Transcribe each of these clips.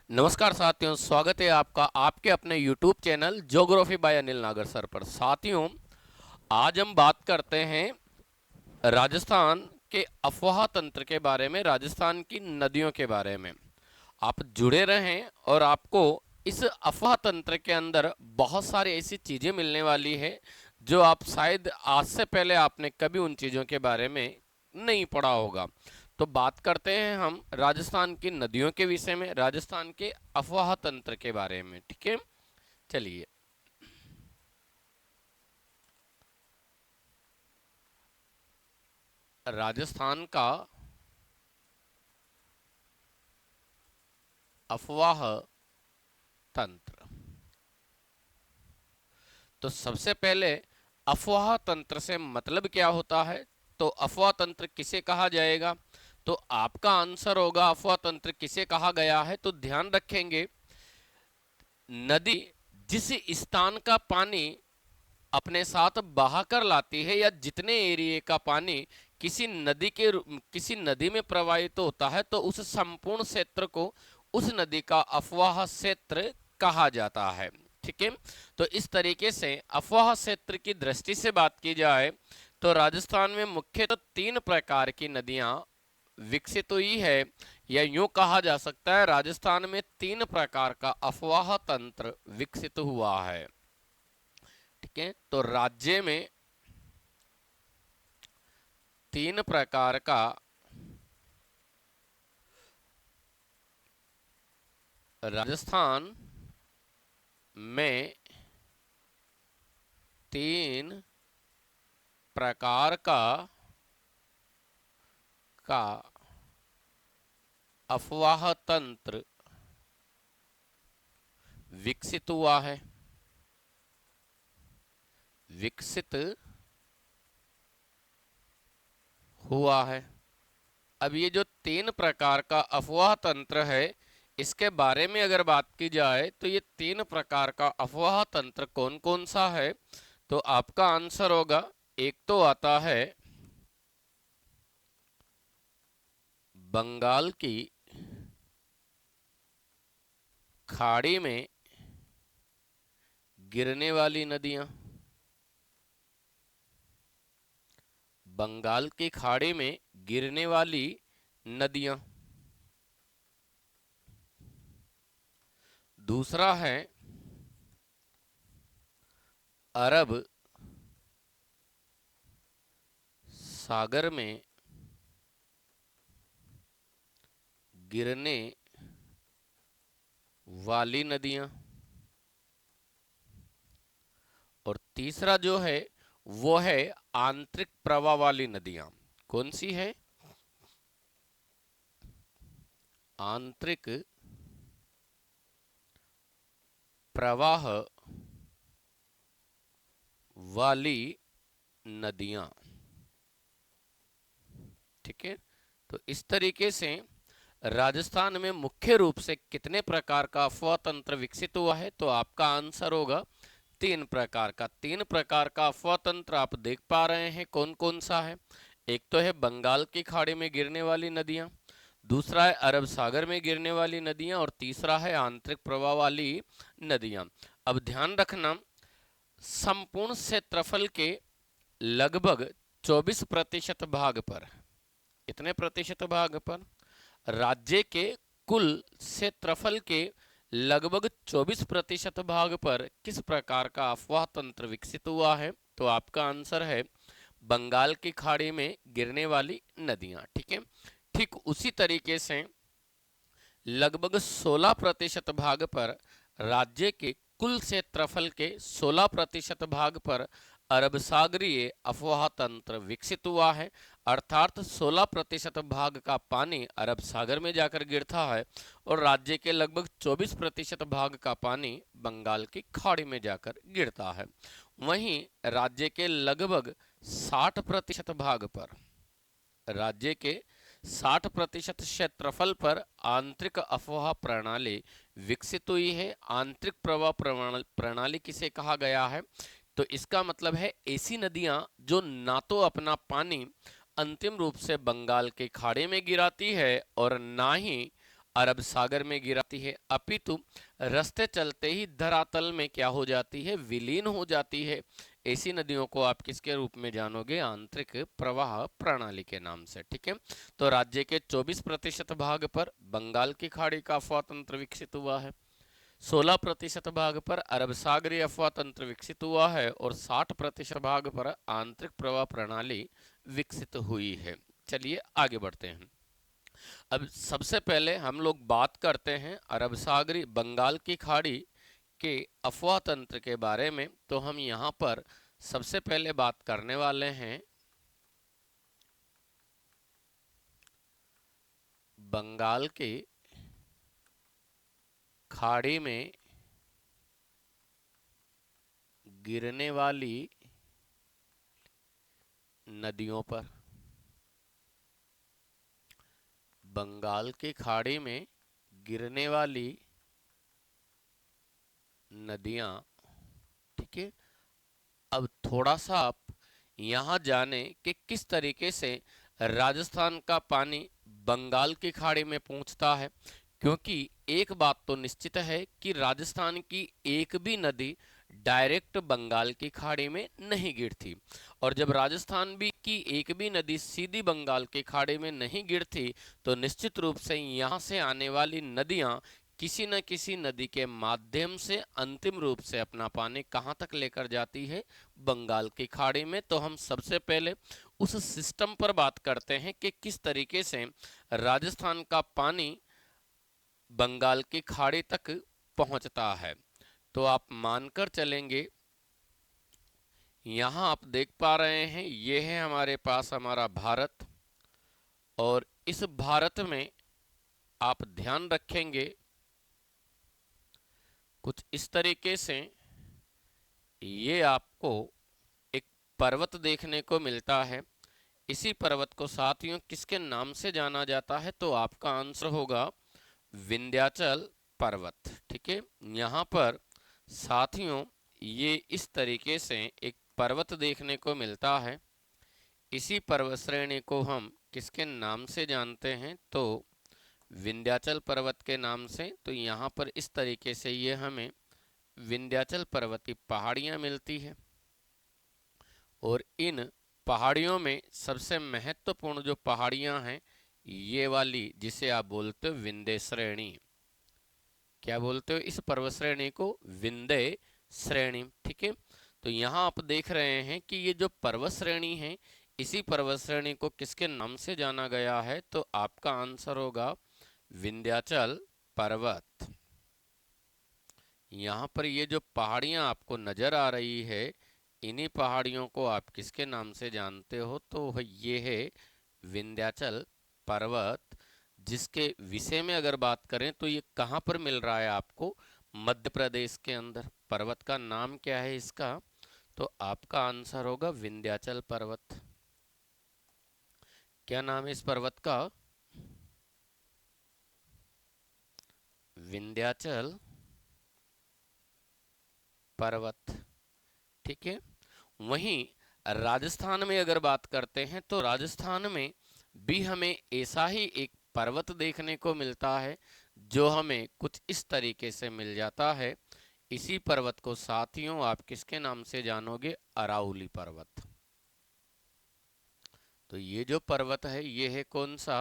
नमस्कार साथियों, स्वागत है आपका आपके अपने YouTube channel geography bye Anil नागर सर पर। साथियों, आज हम बात करते हैं राजस्थान के अफवाह तंत्र के बारे में, राजस्थान की नदियों के बारे में। आप जुड़े रहें और आपको इस अफवाह तंत्र के अंदर बहुत सारी ऐसी चीजें मिलने वाली है जो आप शायद आज से पहले आपने कभी उन चीजों के बारे में नहीं पढ़ा होगा। तो बात करते हैं हम राजस्थान की नदियों के विषय में, राजस्थान के अफवाह तंत्र के बारे में। ठीक है, चलिए। राजस्थान का अफवाह तंत्र। तो सबसे पहले अफवाह तंत्र से मतलब क्या होता है, तो अफवाह तंत्र किसे कहा जाएगा। तो आपका आंसर होगा अफवाह तंत्र किसे कहा गया है। तो ध्यान रखेंगे, नदी जिस स्थान का पानी अपने साथ बहाकर लाती है या जितने एरिया का पानी किसी नदी में प्रवाहित तो होता है, तो उस संपूर्ण क्षेत्र को उस नदी का अफवाह क्षेत्र कहा जाता है। ठीक है, तो इस तरीके से अफवाह क्षेत्र की दृष्टि से बात की जाए तो राजस्थान में मुख्यतः तीन प्रकार की नदियां विकसित हुई है, या यूं कहा जा सकता है राजस्थान में तीन प्रकार का अफवाह तंत्र विकसित हुआ है। ठीक है, तो राज्य में तीन प्रकार का राजस्थान में तीन प्रकार का अफवाह तंत्र विकसित हुआ है। विकसित हुआ है। अब ये जो तीन प्रकार का अफवाह तंत्र है, इसके बारे में अगर बात की जाए तो ये तीन प्रकार का अफवाह तंत्र कौन कौन सा है, तो आपका आंसर होगा, एक तो आता है बंगाल की खाड़ी में गिरने वाली नदियां। बंगाल की खाड़ी में गिरने वाली नदियां। दूसरा है अरब सागर में गिरने वाली नदियां। और तीसरा जो है वो है आंतरिक प्रवाह वाली नदियां। कौन सी है? आंतरिक प्रवाह वाली नदियां। ठीक है, तो इस तरीके से राजस्थान में मुख्य रूप से कितने प्रकार का अफवाह तंत्र विकसित हुआ है, तो आपका आंसर होगा तीन प्रकार का। तीन प्रकार का अफवाह तंत्र आप देख पा रहे हैं कौन कौन सा है। एक तो है बंगाल की खाड़ी में गिरने वाली नदियां, दूसरा है अरब सागर में गिरने वाली नदियां, और तीसरा है आंतरिक प्रवाह वाली नदियां। अब ध्यान रखना, संपूर्ण क्षेत्रफल के लगभग 24% भाग पर, कितने प्रतिशत भाग पर? राज्य के कुल क्षेत्रफल के लगभग 24% भाग पर किस प्रकार का अफवाह तंत्र विकसित हुआ है, तो आपका आंसर है बंगाल की खाड़ी में गिरने वाली नदियां। ठीक है, ठीक उसी तरीके से लगभग 16% भाग पर, राज्य के कुल क्षेत्रफल के 16% भाग पर अरब सागरीय अफवाह तंत्र विकसित हुआ है। अर्थात 16% भाग का पानी अरब सागर में जाकर गिरता है और राज्य के लगभग 24% भाग का पानी बंगाल की खाड़ी में जाकर गिरता है। वहीं राज्य के लगभग 60% भाग पर, राज्य के 60% क्षेत्रफल पर आंतरिक अफवाह प्रणाली विकसित हुई है। आंतरिक प्रवाह प्रणाली किसे कहा गया है, तो इसका मतलब है ऐसी नदियां जो ना तो अपना पानी अंतिम रूप से बंगाल के खाड़ी में गिराती है और ना ही अरब सागर में गिराती है, अपितु रास्ते चलते ही धरातल में क्या हो जाती है, विलीन हो जाती है। ऐसी नदियों को आप किसके रूप में जानोगे, आंतरिक प्रवाह प्रणाली के नाम से। ठीक है, तो राज्य के 24% भाग पर बंगाल की खाड़ी का अफवाह तंत्र विकसित हुआ है, 16% भाग पर अरब सागरीय अफवाह तंत्र विकसित हुआ है और 60% भाग पर आंतरिक प्रवाह प्रणाली विकसित हुई है। चलिए आगे बढ़ते हैं। अब सबसे पहले हम लोग बात करते हैं अरब सागरी बंगाल की खाड़ी के अफवाह तंत्र के बारे में। तो हम यहाँ पर सबसे पहले बात करने वाले हैं बंगाल की खाड़ी में गिरने वाली नदियों पर। बंगाल की खाड़ी में गिरने वाली नदियां। ठीक है, अब थोड़ा सा आप यहाँ जाने कि किस तरीके से राजस्थान का पानी बंगाल की खाड़ी में पहुंचता है, क्योंकि एक बात तो निश्चित है कि राजस्थान की एक भी नदी डायरेक्ट बंगाल की खाड़ी में नहीं गिरती, और जब राजस्थान भी की एक भी नदी सीधी बंगाल की खाड़ी में नहीं गिरती तो निश्चित रूप से यहाँ से आने वाली नदियां किसी न किसी नदी के माध्यम से अंतिम रूप से अपना पानी कहाँ तक लेकर जाती है, बंगाल की खाड़ी में। तो हम सबसे पहले उस सिस्टम पर बात करते हैं कि किस तरीके से राजस्थान का पानी बंगाल की खाड़ी तक पहुंचता है। तो आप मानकर चलेंगे, यहाँ आप देख पा रहे हैं ये है हमारे पास हमारा भारत, और इस भारत में आप ध्यान रखेंगे कुछ इस तरीके से ये आपको एक पर्वत देखने को मिलता है। इसी पर्वत को साथियों किसके नाम से जाना जाता है, तो आपका आंसर होगा विंध्याचल पर्वत। ठीक है, यहाँ पर साथियों ये इस तरीके से एक पर्वत देखने को मिलता है। इसी पर्वत श्रेणी को हम किसके नाम से जानते हैं, तो विंध्याचल पर्वत के नाम से। तो यहाँ पर इस तरीके से ये हमें विंध्याचल पर्वत की पहाड़ियाँ मिलती है, और इन पहाड़ियों में सबसे महत्वपूर्ण जो पहाड़ियाँ हैं ये वाली, जिसे आप बोलते हो विंध्य श्रेणी। क्या बोलते हो इस पर्वत श्रेणी को, विंध्य श्रेणी। ठीक है, तो यहाँ आप देख रहे हैं कि ये जो पर्वत श्रेणी है इसी पर्वत श्रेणी को किसके नाम से जाना गया है, तो आपका आंसर होगा विंध्याचल पर्वत। यहाँ पर ये जो पहाड़ियाँ आपको नजर आ रही है इन्हीं पहाड़ियों को आप किसके नाम से जानते हो, तो ये है विंध्याचल पर्वत, जिसके विषय में अगर बात करें तो ये कहाँ पर मिल रहा है आपको, मध्य प्रदेश के अंदर। पर्वत का नाम क्या है इसका, तो आपका आंसर होगा विंध्याचल पर्वत। क्या नाम है इस पर्वत का, विंध्याचल पर्वत। ठीक है, वहीं राजस्थान में अगर बात करते हैं तो राजस्थान में भी हमें ऐसा ही एक पर्वत देखने को मिलता है जो हमें कुछ इस तरीके से मिल जाता है। इसी पर्वत को साथियों आप किसके नाम से जानोगे, अरावली पर्वत। तो ये जो पर्वत है ये है कौन सा,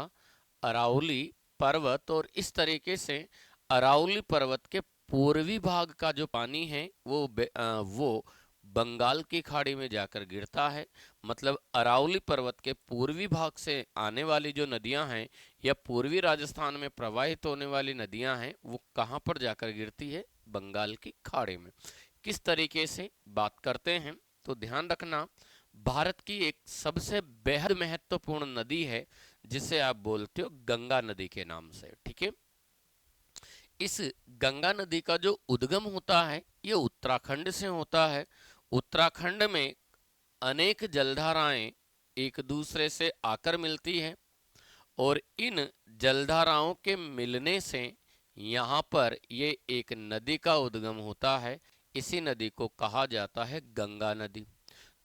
अरावली पर्वत। और इस तरीके से अरावली पर्वत के पूर्वी भाग का जो पानी है वो बंगाल की खाड़ी में जाकर गिरता है। मतलब अरावली पर्वत के पूर्वी भाग से आने वाली जो नदियां हैं या पूर्वी राजस्थान में प्रवाहित होने वाली नदियां हैं वो कहाँ पर जाकर गिरती है, बंगाल की खाड़ी में। किस तरीके से बात करते हैं तो ध्यान रखना, भारत की एक सबसे बेहद महत्वपूर्ण नदी है जिसे आप बोलते हो गंगा नदी के नाम से। ठीक है, इस गंगा नदी का जो उद्गम होता है ये उत्तराखंड से होता है। उत्तराखंड में अनेक जलधाराएं एक दूसरे से आकर मिलती हैं, और इन जलधाराओं के मिलने से यहाँ पर ये एक नदी का उद्गम होता है। इसी नदी को कहा जाता है गंगा नदी,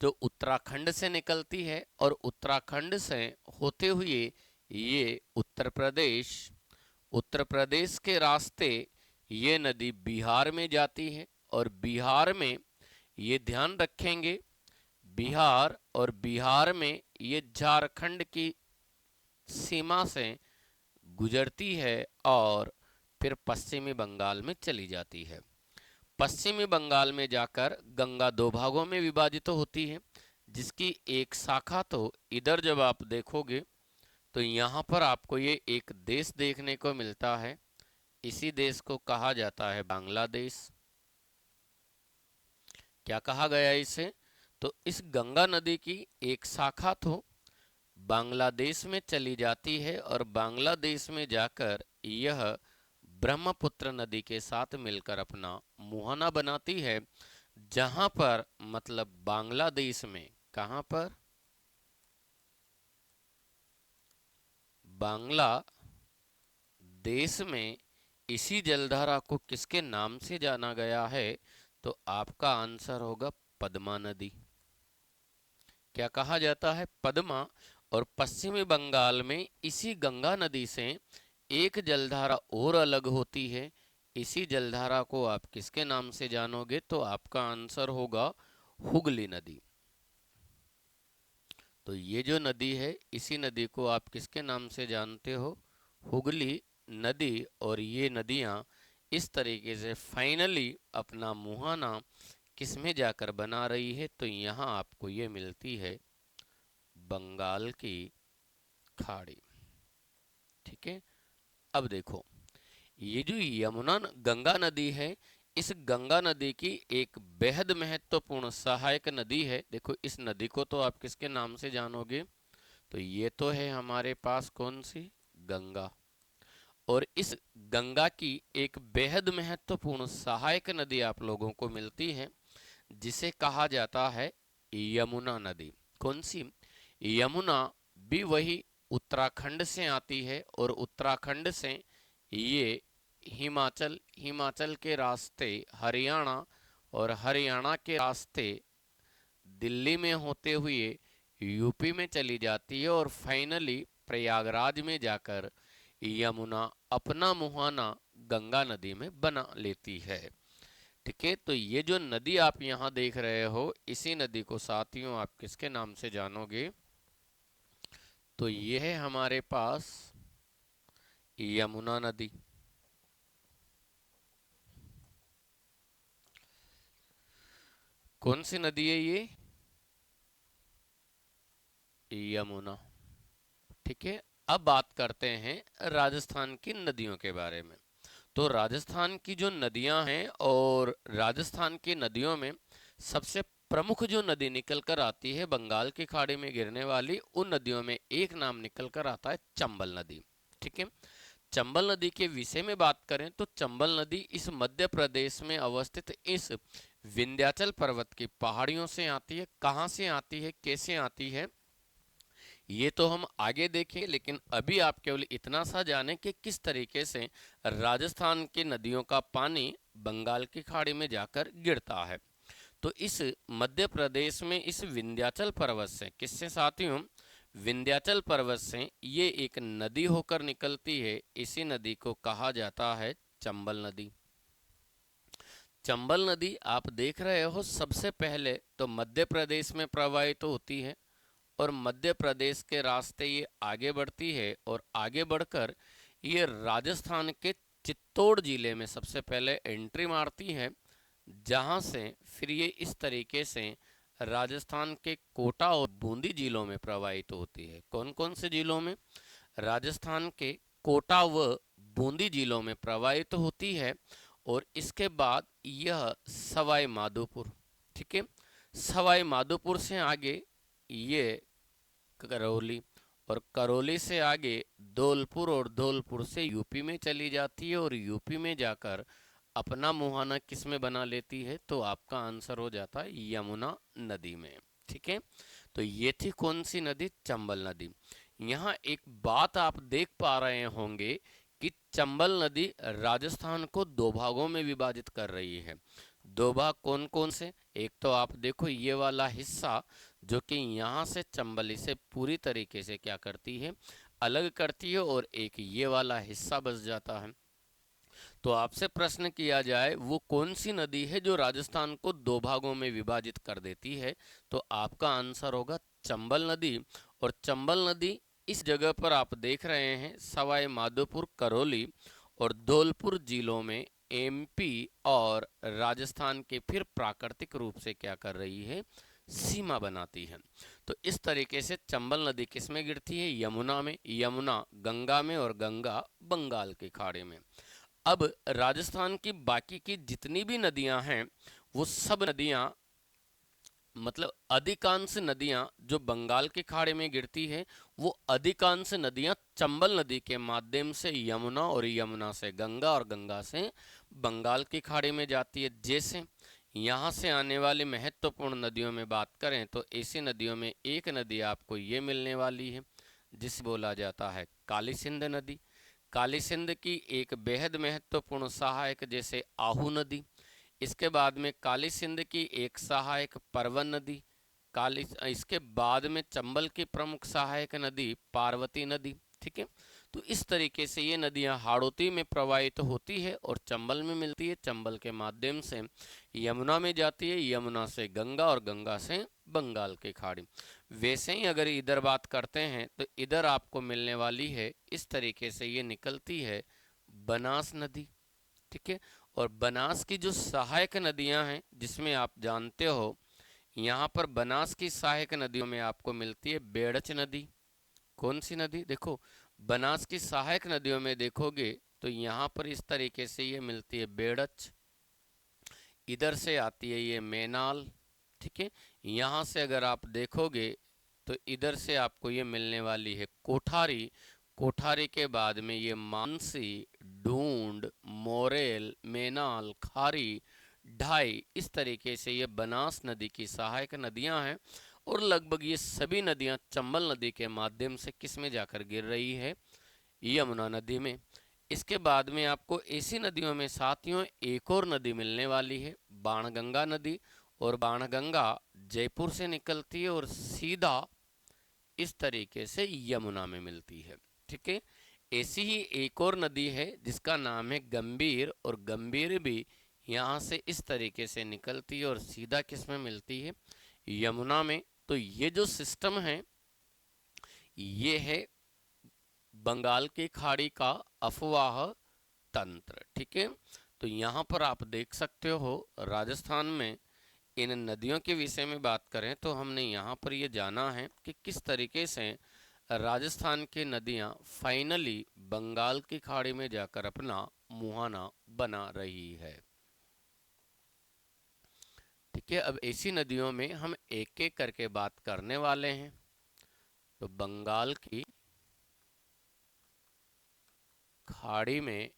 जो उत्तराखंड से निकलती है और उत्तराखंड से होते हुए ये उत्तर प्रदेश उत्तर प्रदेश के रास्ते ये नदी बिहार में जाती है, और बिहार में ये ध्यान रखेंगे, बिहार और बिहार में ये झारखंड की सीमा से गुजरती है और फिर पश्चिमी बंगाल में चली जाती है। पश्चिमी बंगाल में जाकर गंगा दो भागों में विभाजित होती है, जिसकी एक शाखा तो इधर जब आप देखोगे तो यहाँ पर आपको ये एक देश देखने को मिलता है। इसी देश को कहा जाता है बांग्लादेश। क्या कहा गया इसे? तो इस गंगा नदी की एक शाखा तो बांग्लादेश में चली जाती है और बांग्लादेश में जाकर यह ब्रह्मपुत्र नदी के साथ मिलकर अपना मुहाना बनाती है, जहां पर मतलब बांग्लादेश में, कहां पर? बांग्लादेश में इसी जलधारा को किसके नाम से जाना गया है? तो आपका आंसर होगा पद्मा नदी। क्या कहा जाता है? पद्मा। और पश्चिमी बंगाल में इसी गंगा नदी से एक जलधारा और अलग होती है। इसी जलधारा को आप किसके नाम से जानोगे? तो आपका आंसर होगा हुगली नदी। तो ये जो नदी है, इसी नदी को आप किसके नाम से जानते हो? हुगली नदी। और ये नदियां इस तरीके से फाइनली अपना मुहाना किसमें जाकर बना रही है? तो यहाँ आपको ये मिलती है बंगाल की खाड़ी। ठीक है, अब देखो, ये जो यमुना गंगा नदी है, इस गंगा नदी की एक बेहद महत्वपूर्ण सहायक नदी है। देखो, इस नदी को तो आप किसके नाम से जानोगे? तो ये तो है हमारे पास कौन सी? गंगा। और इस गंगा की एक बेहद महत्वपूर्ण सहायक नदी आप लोगों को मिलती है, जिसे कहा जाता है यमुना नदी। कौन सी? यमुना भी वही उत्तराखंड से आती है, और उत्तराखंड से ये हिमाचल, हिमाचल के रास्ते हरियाणा, और हरियाणा के रास्ते दिल्ली में होते हुए यूपी में चली जाती है, और फाइनली प्रयागराज में जाकर यमुना अपना मुहाना गंगा नदी में बना लेती है। ठीक है, तो ये जो नदी आप यहाँ देख रहे हो, इसी नदी को साथियों आप किसके नाम से जानोगे? तो ये है हमारे पास यमुना नदी। कौन सी नदी है ये? यमुना। ठीक है, अब बात करते हैं राजस्थान की नदियों के बारे में। तो राजस्थान की जो नदियां हैं, और राजस्थान की नदियों में सबसे प्रमुख जो नदी निकल कर आती है बंगाल की खाड़ी में गिरने वाली, उन नदियों में एक नाम निकल कर आता है चंबल नदी। ठीक है, चंबल नदी के विषय में बात करें तो चंबल नदी इस मध्य प्रदेश में अवस्थित इस विंध्याचल पर्वत की पहाड़ियों से आती है। कहाँ से आती है, कैसे आती है, ये तो हम आगे देखें, लेकिन अभी आप केवल इतना सा जानें कि किस तरीके से राजस्थान की नदियों का पानी बंगाल की खाड़ी में जाकर गिरता है। तो इस मध्य प्रदेश में इस विंध्याचल पर्वत से, किससे साथियों? विंध्याचल पर्वत से ये एक नदी होकर निकलती है। इसी नदी को कहा जाता है चंबल नदी। चंबल नदी आप देख रहे हो, सबसे पहले तो मध्य प्रदेश में प्रवाहित तो होती है, और मध्य प्रदेश के रास्ते ये आगे बढ़ती है, और आगे बढ़कर ये राजस्थान के चित्तौड़ जिले में सबसे पहले एंट्री मारती है, जहां से फिर ये इस तरीके से राजस्थान के कोटा और बूंदी जिलों में प्रवाहित होती है। कौन कौन से जिलों में? राजस्थान के कोटा व बूंदी जिलों में प्रवाहित होती है, और इसके बाद यह सवाई माधोपुर, ठीक है, सवाई माधोपुर से आगे ये करौली, और करौली से आगे धौलपुर, और धौलपुर से यूपी में चली जाती है, और यूपी में जाकर अपना मुहाना किस में बना लेती है? तो आपका आंसर हो जाता है यमुना नदी में। ठीक है, तो ये थी कौन सी नदी? चंबल नदी। यहाँ एक बात आप देख पा रहे होंगे कि चंबल नदी राजस्थान को दो भागों में विभाजित कर रही है। दो भाग कौन कौन से? एक तो आप देखो ये वाला हिस्सा, जो कि यहाँ से चंबल से पूरी तरीके से क्या करती है, अलग करती है और एक ये वाला हिस्सा बच जाता है। तो आपसे प्रश्न किया जाए वो कौन सी नदी है जो राजस्थान को दो भागों में विभाजित कर देती है, तो आपका आंसर होगा चंबल नदी। और चंबल नदी इस जगह पर आप देख रहे हैं सवाई माधोपुर, करौली और धौलपुर जिलों में एमपी और राजस्थान के फिर प्राकृतिक रूप से क्या कर रही है, सीमा बनाती है। तो इस तरीके से चंबल नदी किस में गिरती है, यमुना में, यमुना गंगा में और गंगा बंगाल की खाड़ी में। अब राजस्थान की बाकी की जितनी भी नदियां हैं वो सब नदियां, मतलब अधिकांश नदियां जो बंगाल की खाड़ी में गिरती है वो अधिकांश नदियां चंबल नदी के माध्यम से यमुना और यमुना से गंगा और गंगा से बंगाल की खाड़ी में जाती है। जैसे यहाँ से आने वाली महत्वपूर्ण नदियों में बात करें तो ऐसी नदियों में एक नदी आपको ये मिलने वाली है जिसे बोला जाता है काली सिंध नदी। काली सिंध की एक बेहद महत्वपूर्ण सहायक जैसे आहू नदी। इसके बाद में काली सिंध की एक सहायक परवन नदी। काली इसके बाद में चंबल की प्रमुख सहायक नदी पार्वती नदी। ठीक है, तो इस तरीके से ये नदियां हाड़ौती में प्रवाहित होती है और चंबल में मिलती है, चंबल के माध्यम से यमुना में जाती है, यमुना से गंगा और गंगा से बंगाल की खाड़ी। वैसे ही अगर इधर बात करते हैं तो इधर आपको मिलने वाली है इस तरीके से ये निकलती है बनास नदी। ठीक है, और बनास की जो सहायक नदियां हैं जिसमें आप जानते हो यहाँ पर बनास की सहायक नदियों में आपको मिलती है बेड़च नदी। कौन सी नदी, देखो बनास की सहायक नदियों में देखोगे तो यहाँ पर इस तरीके से ये मिलती है बेड़च, इधर से आती है ये मैनाल। ठीक है, यहाँ से अगर आप देखोगे तो इधर से आपको ये मिलने वाली है कोठारी। कोठारी के बाद में ये मानसी, ढूंढ, मोरेल, मैनाल, खारी, ढाई, इस तरीके से ये बनास नदी की सहायक नदियां हैं। और लगभग ये सभी नदियां चंबल नदी के माध्यम से किस में जाकर गिर रही है, यमुना नदी में। इसके बाद में आपको ऐसी नदियों में साथियों एक और नदी मिलने वाली है बाणगंगा नदी। और बाणगंगा जयपुर से निकलती है और सीधा इस तरीके से यमुना में मिलती है। ठीक है, ऐसी ही एक और नदी है जिसका नाम है गंभीर, और गंभीर भी यहाँ से इस तरीके से निकलती है और सीधा किस में मिलती है, यमुना में। तो ये जो सिस्टम है ये है बंगाल की खाड़ी का अफवाह तंत्र। ठीक है, तो यहाँ पर आप देख सकते हो राजस्थान में इन नदियों के विषय में बात करें तो हमने यहाँ पर ये जाना है कि किस तरीके से राजस्थान की नदियाँ फाइनली बंगाल की खाड़ी में जाकर अपना मुहाना बना रही है। ठीक है, अब ऐसी नदियों में हम एक एक करके बात करने वाले हैं। तो बंगाल की खाड़ी में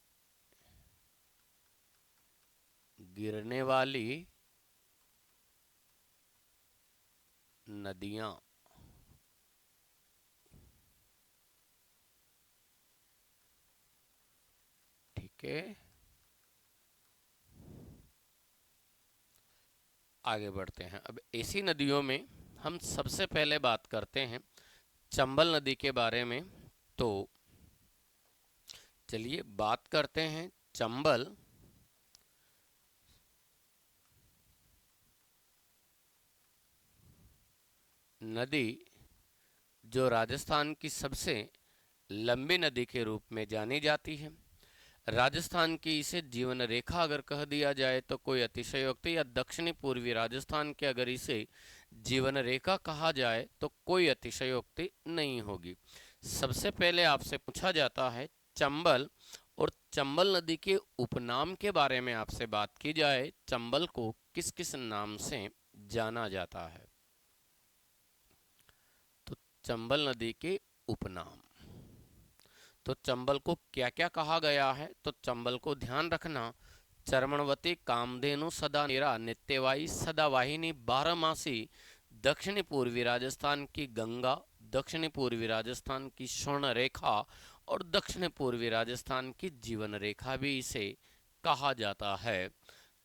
गिरने वाली नदियां, ठीक है, आगे बढ़ते हैं। अब ऐसी नदियों में हम सबसे पहले बात करते हैं चंबल नदी के बारे में। तो चलिए बात करते हैं चंबल नदी, जो राजस्थान की सबसे लंबी नदी के रूप में जानी जाती है। राजस्थान की इसे जीवन रेखा अगर कह दिया जाए तो कोई अतिशयोक्ति, या दक्षिणी पूर्वी राजस्थान के अगर इसे जीवन रेखा कहा जाए तो कोई अतिशयोक्ति नहीं होगी। सबसे पहले आपसे पूछा जाता है चंबल और चंबल नदी के उपनाम के बारे में आपसे बात की जाए, चंबल को किस किस नाम से जाना जाता है। तो चंबल नदी के उपनाम, तो चंबल को क्या क्या कहा गया है, तो चंबल को ध्यान रखना चरमणवती, कामधेनु, सदा नेरा, नित्यवाई, सदावाहिनी, बारहमासी, दक्षिणी पूर्वी राजस्थान की गंगा, दक्षिणी पूर्वी राजस्थान की स्वर्ण रेखा और दक्षिण पूर्वी राजस्थान की जीवन रेखा भी इसे कहा जाता है।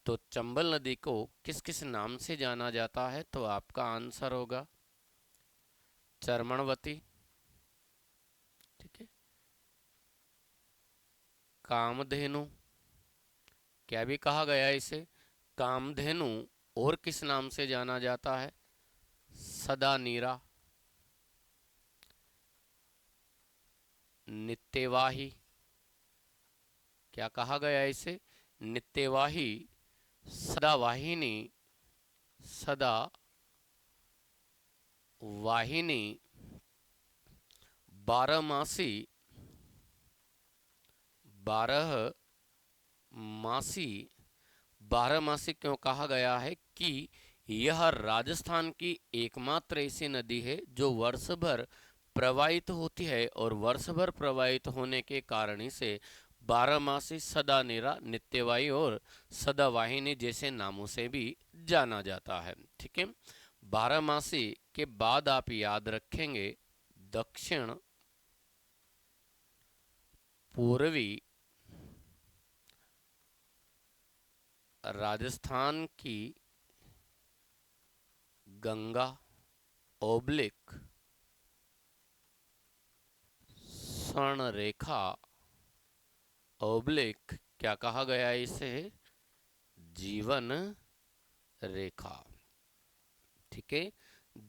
तो चंबल नदी को किस किस नाम से जाना जाता है, तो आपका आंसर होगा चरमणवती। ठीक कामधेनु, क्या भी कहा गया इसे, कामधेनु। और किस नाम से जाना जाता है, सदा नीरा, नित्यवाही, क्या कहा गया इसे, नित्यवाही, सदावाहिनी, सदा वाहिनी, बारहमासी, बारह मासी। बारहमासी क्यों कहा गया है कि यह राजस्थान की एकमात्र ऐसी नदी है जो वर्ष भर प्रवाहित होती है, और वर्ष भर प्रवाहित होने के कारण इसे बारहमासी, सदानेरा, नित्यवाही और सदावाहिनी जैसे नामों से भी जाना जाता है। ठीक है, बारहमासी के बाद आप याद रखेंगे दक्षिण पूर्वी राजस्थान की गंगा ओब्लिक स्वर्ण रेखा ओब्लिक, क्या कहा गया इसे, जीवन रेखा। ठीक है,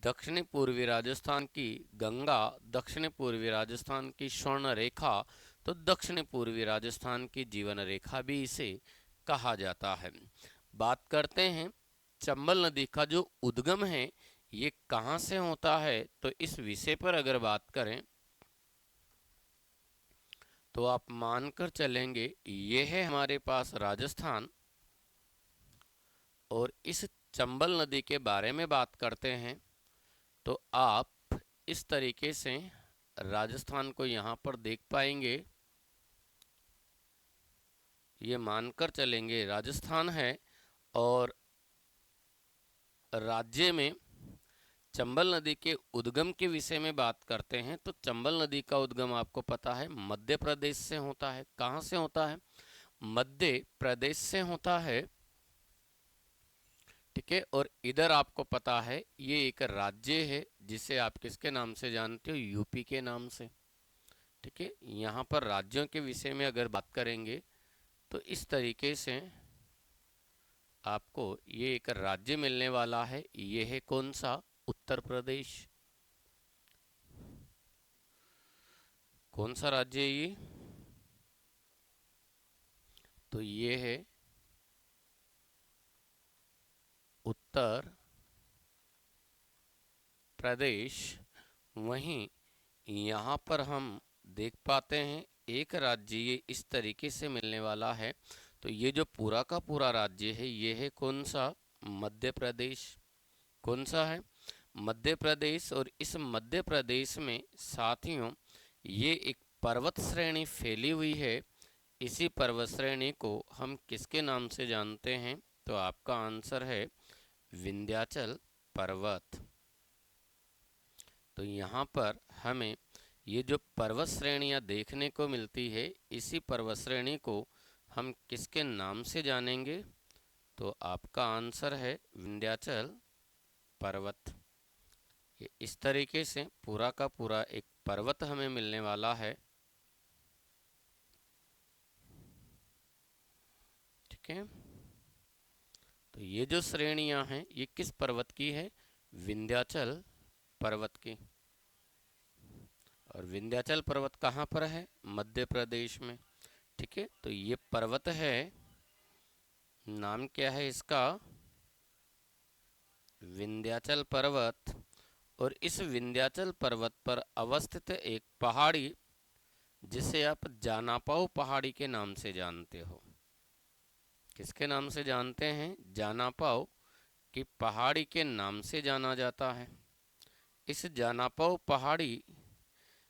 दक्षिणी पूर्वी राजस्थान की गंगा, दक्षिणी पूर्वी राजस्थान की स्वर्ण रेखा, तो दक्षिणी पूर्वी राजस्थान की जीवन रेखा भी इसे कहा जाता है। बात करते हैं चंबल नदी का जो उद्गम है ये कहाँ से होता है, तो इस विषय पर अगर बात करें तो आप मानकर चलेंगे ये है हमारे पास राजस्थान, और इस चंबल नदी के बारे में बात करते हैं तो आप इस तरीके से राजस्थान को यहाँ पर देख पाएंगे। ये मानकर चलेंगे राजस्थान है, और राज्य में चंबल नदी के उद्गम के विषय में बात करते हैं तो चंबल नदी का उद्गम आपको पता है मध्य प्रदेश से होता है। कहाँ से होता है, मध्य प्रदेश से होता है। ठीक है, और इधर आपको पता है ये एक राज्य है जिसे आप किसके नाम से जानते हो, यूपी के नाम से। ठीक है, यहाँ पर राज्यों के विषय में अगर बात करेंगे तो इस तरीके से आपको ये एक राज्य मिलने वाला है। ये है कौन सा, उत्तर प्रदेश। कौन सा राज्य है ये, तो ये है उत्तर प्रदेश। वहीं यहाँ पर हम देख पाते हैं एक राज्य ये इस तरीके से मिलने वाला है, तो ये जो पूरा का पूरा राज्य है ये है कौन सा, मध्य प्रदेश। कौन सा है, मध्य प्रदेश। और इस मध्य प्रदेश में साथियों ये एक पर्वत श्रेणी फैली हुई है। इसी पर्वत श्रेणी को हम किसके नाम से जानते हैं, तो आपका आंसर है विंध्याचल पर्वत। तो यहाँ पर हमें ये जो पर्वत श्रेणियाँ देखने को मिलती है इसी पर्वत श्रेणी को हम किसके नाम से जानेंगे, तो आपका आंसर है विंध्याचल पर्वत। ये इस तरीके से पूरा का पूरा एक पर्वत हमें मिलने वाला है। ठीक है, तो ये जो श्रेणियां हैं ये किस पर्वत की है, विंध्याचल पर्वत की। और विंध्याचल पर्वत कहाँ पर है, मध्य प्रदेश में। ठीक है, तो ये पर्वत है, नाम क्या है इसका, विंध्याचल पर्वत। और इस विंध्याचल पर्वत पर अवस्थित एक पहाड़ी जिसे आप जानापाव पहाड़ी के नाम से जानते हो। किसके नाम से जानते हैं, जानापाव की पहाड़ी के नाम से जाना जाता है। इस जानापाव पहाड़ी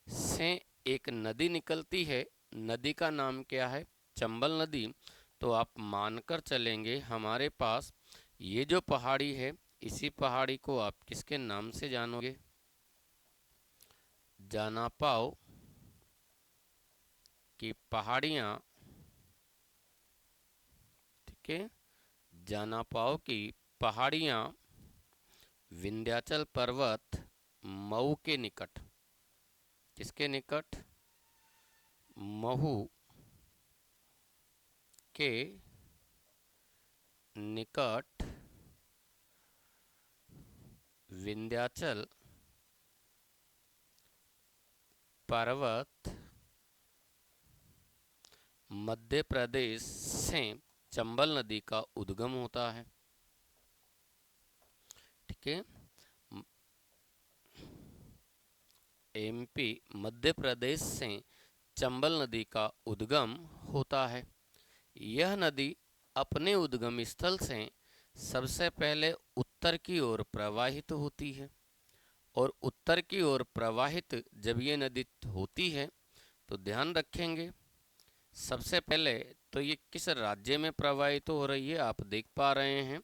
से एक नदी निकलती है, नदी का नाम क्या है, चंबल नदी। तो आप मानकर चलेंगे हमारे पास ये जो पहाड़ी है इसी पहाड़ी को आप किसके नाम से जानोगे, जानापाव की पहाड़ियाँ। ठीक है, जानापाव की पहाड़ियाँ विंध्याचल पर्वत मऊ के निकट, किसके निकट, महू के निकट विंध्याचल पर्वत मध्य प्रदेश से चंबल नदी का उद्गम होता है। ठीक है, एमपी मध्य प्रदेश से चंबल नदी का उद्गम होता है। यह नदी अपने उद्गम स्थल से सबसे पहले उत्तर की ओर प्रवाहित होती है और उत्तर की ओर प्रवाहित जब ये नदी होती है तो ध्यान रखेंगे सबसे पहले तो ये किस राज्य में प्रवाहित हो रही है, आप देख पा रहे हैं।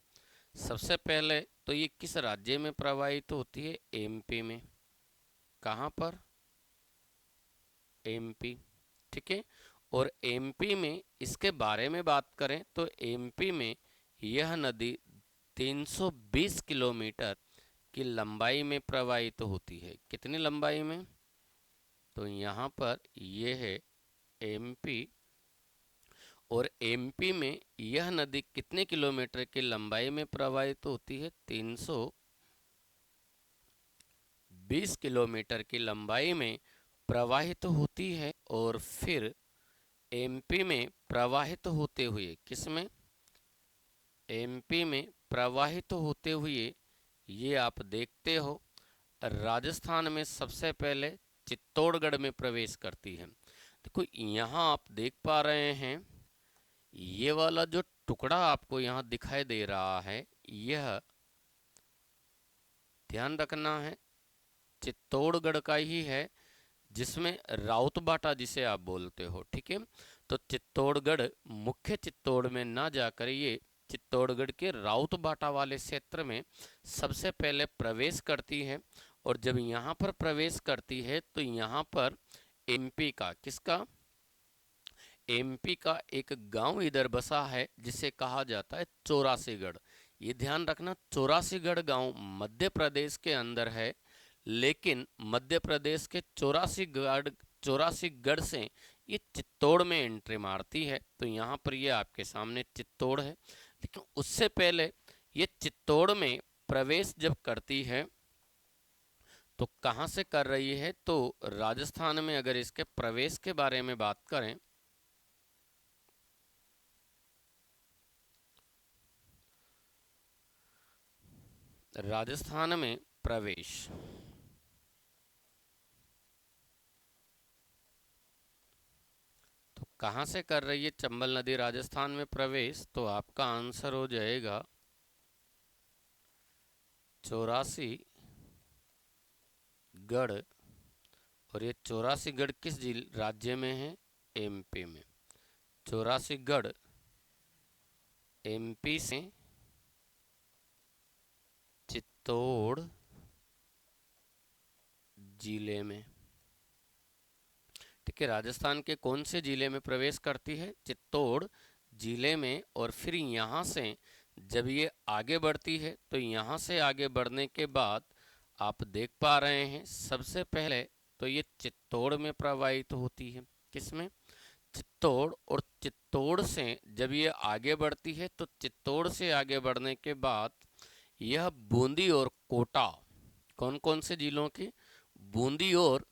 सबसे पहले तो ये किस राज्य में प्रवाहित होती है, एमपी में। कहाँ पर, एमपी। ठीक है, और एमपी में इसके बारे में बात करें तो एमपी में यह नदी 320 किलोमीटर की लंबाई में प्रवाहित होती है। कितनी लंबाई में, तो यहाँ पर यह है एमपी, और एमपी में यह नदी कितने किलोमीटर की लंबाई में प्रवाहित होती है, 320 किलोमीटर की लंबाई में प्रवाहित होती है। और फिर एमपी में प्रवाहित होते हुए किसमें, एमपी में प्रवाहित होते हुए ये आप देखते हो राजस्थान में सबसे पहले चित्तौड़गढ़ में प्रवेश करती है। देखो यहाँ आप देख पा रहे हैं ये वाला जो टुकड़ा आपको यहाँ दिखाई दे रहा है, यह ध्यान रखना है चित्तौड़गढ़ का ही है, जिसमें राउतबाटा जिसे आप बोलते हो। ठीक है, तो चित्तौड़गढ़ मुख्य चित्तौड़ में ना जाकर ये चित्तौड़गढ़ के राउतबाटा वाले क्षेत्र में सबसे पहले प्रवेश करती है। और जब यहाँ पर प्रवेश करती है तो यहाँ पर एमपी का, किसका, एमपी का एक गांव इधर बसा है जिसे कहा जाता है चौरासीगढ़। ये ध्यान रखना, चौरासीगढ़ गांव मध्य प्रदेश के अंदर है, लेकिन मध्य प्रदेश के चौरासीगढ़ से ये चित्तौड़ में एंट्री मारती है। तो यहाँ पर ये आपके सामने चित्तौड़ है, लेकिन उससे पहले ये चित्तौड़ में प्रवेश जब करती है तो कहाँ से कर रही है, तो राजस्थान में अगर इसके प्रवेश के बारे में बात करें राजस्थान में प्रवेश तो कहाँ से कर रही है चंबल नदी राजस्थान में प्रवेश, तो आपका आंसर हो जाएगा 84गढ़। और ये 84गढ़ किस राज्य में है, एमपी में। 84गढ़ एमपी से चित्तौड़ जिले में। ठीक है, राजस्थान के कौन से जिले में प्रवेश करती है, चित्तौड़ जिले में। और फिर यहाँ से जब ये आगे बढ़ती है तो यहाँ से आगे बढ़ने के बाद आप देख पा रहे हैं सबसे पहले तो ये चित्तौड़ में प्रवाहित होती है। किसमें, चित्तौड़। और चित्तौड़ से जब ये आगे बढ़ती है तो चित्तौड़ से आगे बढ़ने के बाद यह बूंदी और कोटा, कौन कौन से जिलों की, बूंदी और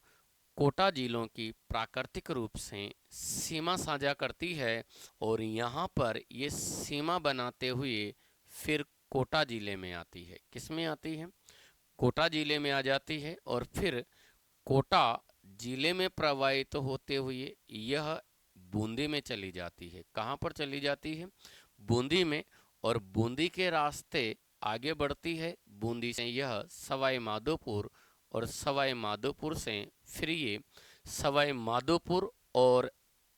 कोटा जिलों की प्राकृतिक रूप से सीमा साझा करती है। और यहाँ पर ये सीमा बनाते हुए फिर कोटा जिले में आती है। किसमें आती है, कोटा जिले में आ जाती है। और फिर कोटा जिले में प्रवाहित होते हुए यह बूंदी में चली जाती है। कहाँ पर चली जाती है, बूंदी में। और बूंदी के रास्ते आगे बढ़ती है, बूंदी से यह सवाई माधोपुर, और सवाई माधोपुर से फिर ये सवाई माधोपुर और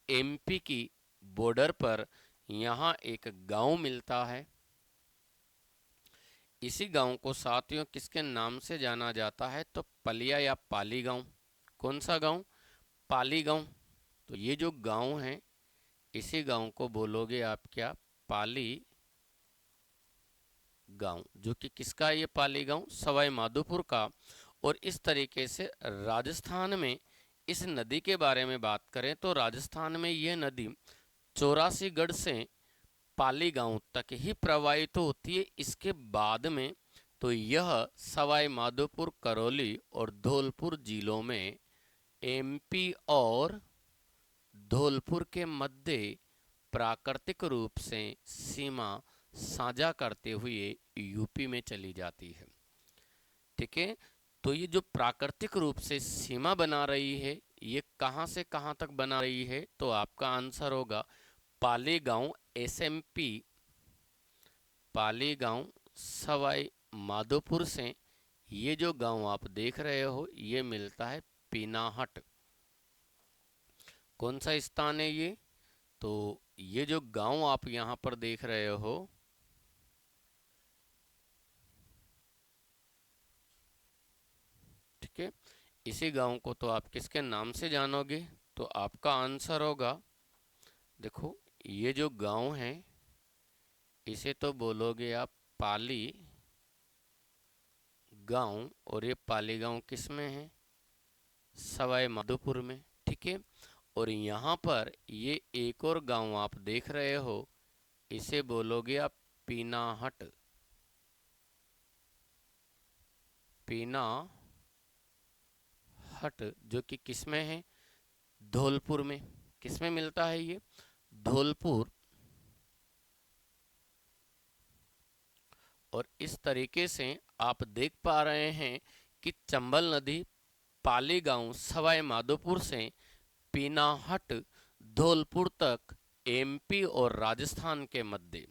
एमपी की बॉर्डर पर यहाँ एक गांव मिलता है। इसी गांव को साथियों किसके नाम से जाना जाता है, तो पलिया या पाली गांव। कौन सा गांव, पाली गांव। तो ये जो गांव है इसी गांव को बोलोगे आप क्या, पाली गांव, जो कि किसका है ये पाली गांव, सवाई माधोपुर का। और इस तरीके से राजस्थान में इस नदी के बारे में बात करें तो राजस्थान में यह नदी 84गढ़ से पाली गांव तक ही प्रवाहित होती है। इसके बाद में तो यह सवाई माधोपुर, करौली और धौलपुर जिलों में एमपी और धौलपुर के मध्य प्राकृतिक रूप से सीमा साझा करते हुए यूपी में चली जाती है। ठीक है, तो ये जो प्राकृतिक रूप से सीमा बना रही है, ये कहां से कहां तक बना रही है? तो आपका आंसर होगा पालीगांव एसएमपी, पालीगांव सवाई माधोपुर से ये जो गांव आप देख रहे हो ये मिलता है पीनाहट। कौन सा स्थान है ये? तो ये जो गांव आप यहां पर देख रहे हो, ठीक है, इसी गांव को तो आप किसके नाम से जानोगे? तो आपका आंसर होगा, देखो ये जो गांव है इसे तो बोलोगे आप पाली गांव, और ये पाली गांव किस में है? सवाई माधोपुर में। ठीक है, और यहाँ पर ये एक और गांव आप देख रहे हो, इसे बोलोगे आप पीनाहट, पीनाहट, जो कि किस में है? धौलपुर में। किस में मिलता है ये? धौलपुर। और इस तरीके से आप देख पा रहे हैं कि चंबल नदी पाली गांव सवाई माधोपुर से पीनाहट धौलपुर तक एमपी और राजस्थान के मध्य,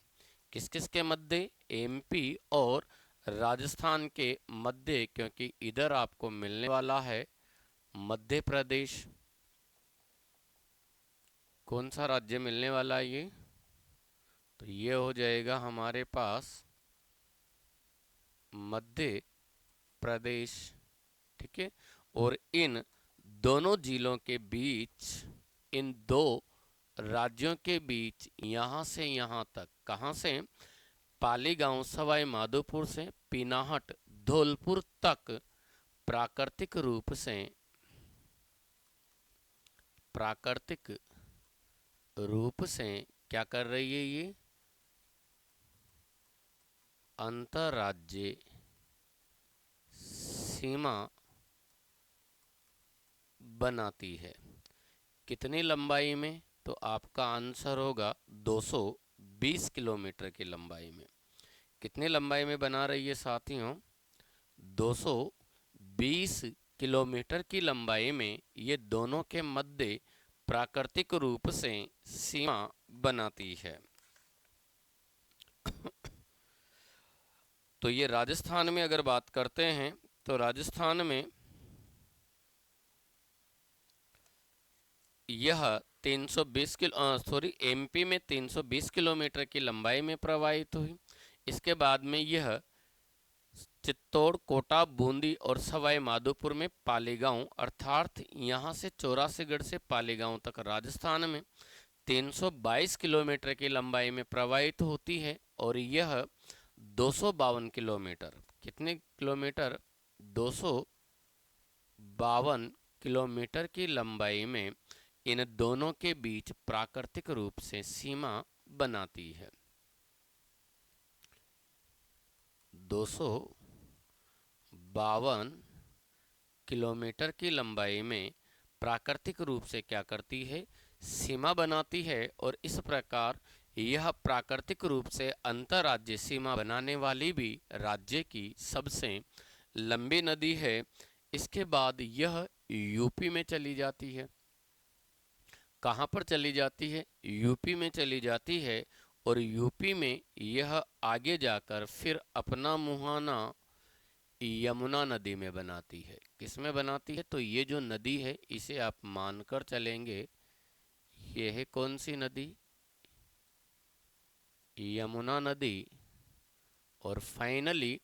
किस किस के मध्य? एमपी और राजस्थान के मध्य, क्योंकि इधर आपको मिलने वाला है मध्य प्रदेश। कौन सा राज्य मिलने वाला है ये? तो ये हो जाएगा हमारे पास मध्य प्रदेश। ठीक है, और इन दोनों जिलों के बीच, इन दो राज्यों के बीच यहाँ से यहाँ तक, कहाँ से? पालीगांव सवाई माधोपुर से पीनाहट धौलपुर तक प्राकृतिक रूप से, प्राकृतिक रूप से क्या कर रही है ये? अंतर्राज्यीय सीमा बनाती है। कितनी लंबाई में? तो आपका आंसर होगा 220 किलोमीटर की लंबाई में। कितनी लंबाई में बना रही है साथियों? 220 किलोमीटर की लंबाई में ये दोनों के मध्य प्राकृतिक रूप से सीमा बनाती है। तो ये राजस्थान में अगर बात करते हैं तो राजस्थान में यह 320 एमपी में 320 किलोमीटर की लंबाई में प्रवाहित हुई। इसके बाद में यह चित्तौड़, कोटा, बूंदी और सवाई माधोपुर में पालीगांव, अर्थात यहाँ से चौरासीगढ़ से पालीगांव तक राजस्थान में 322 किलोमीटर की लंबाई में प्रवाहित होती है। और यह 252 किलोमीटर, कितने किलोमीटर? 252 किलोमीटर की लंबाई में इन दोनों के बीच प्राकृतिक रूप से सीमा बनाती है। 252 किलोमीटर की लंबाई में प्राकृतिक रूप से क्या करती है? सीमा बनाती है। और इस प्रकार यह प्राकृतिक रूप से अंतर्राज्यीय सीमा बनाने वाली भी राज्य की सबसे लंबी नदी है। इसके बाद यह यूपी में चली जाती है। कहाँ पर चली जाती है? यूपी में चली जाती है। और यूपी में यह आगे जाकर फिर अपना मुहाना यमुना नदी में बनाती है। किस में बनाती है? तो ये जो नदी है इसे आप मानकर चलेंगे, ये है कौन सी नदी? यमुना नदी। और फाइनली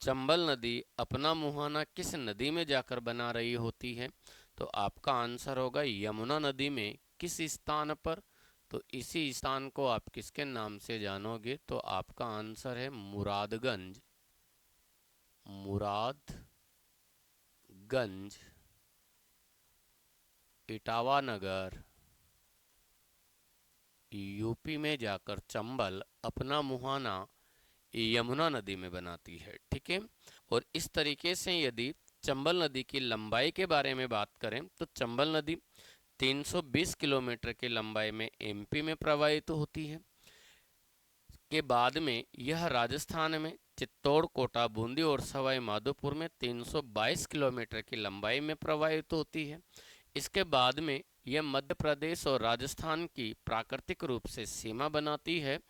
चंबल नदी अपना मुहाना किस नदी में जाकर बना रही होती है? तो आपका आंसर होगा यमुना नदी में। किस स्थान पर? तो इसी स्थान को आप किसके नाम से जानोगे? तो आपका आंसर है मुरादगंज, मुरादगंज, इटावा नगर, यूपी में जाकर चंबल अपना मुहाना यमुना नदी में बनाती है। ठीक है, और इस तरीके से यदि चंबल नदी की लंबाई के बारे में बात करें तो चंबल नदी 320 किलोमीटर की लंबाई में एमपी में प्रवाहित होती है। के बाद में यह राजस्थान में चित्तौड़, कोटा, बूंदी और सवाई माधोपुर में 322 किलोमीटर की लंबाई में प्रवाहित होती है। इसके बाद में यह मध्य प्रदेश और राजस्थान की प्राकृतिक रूप से सीमा बनाती है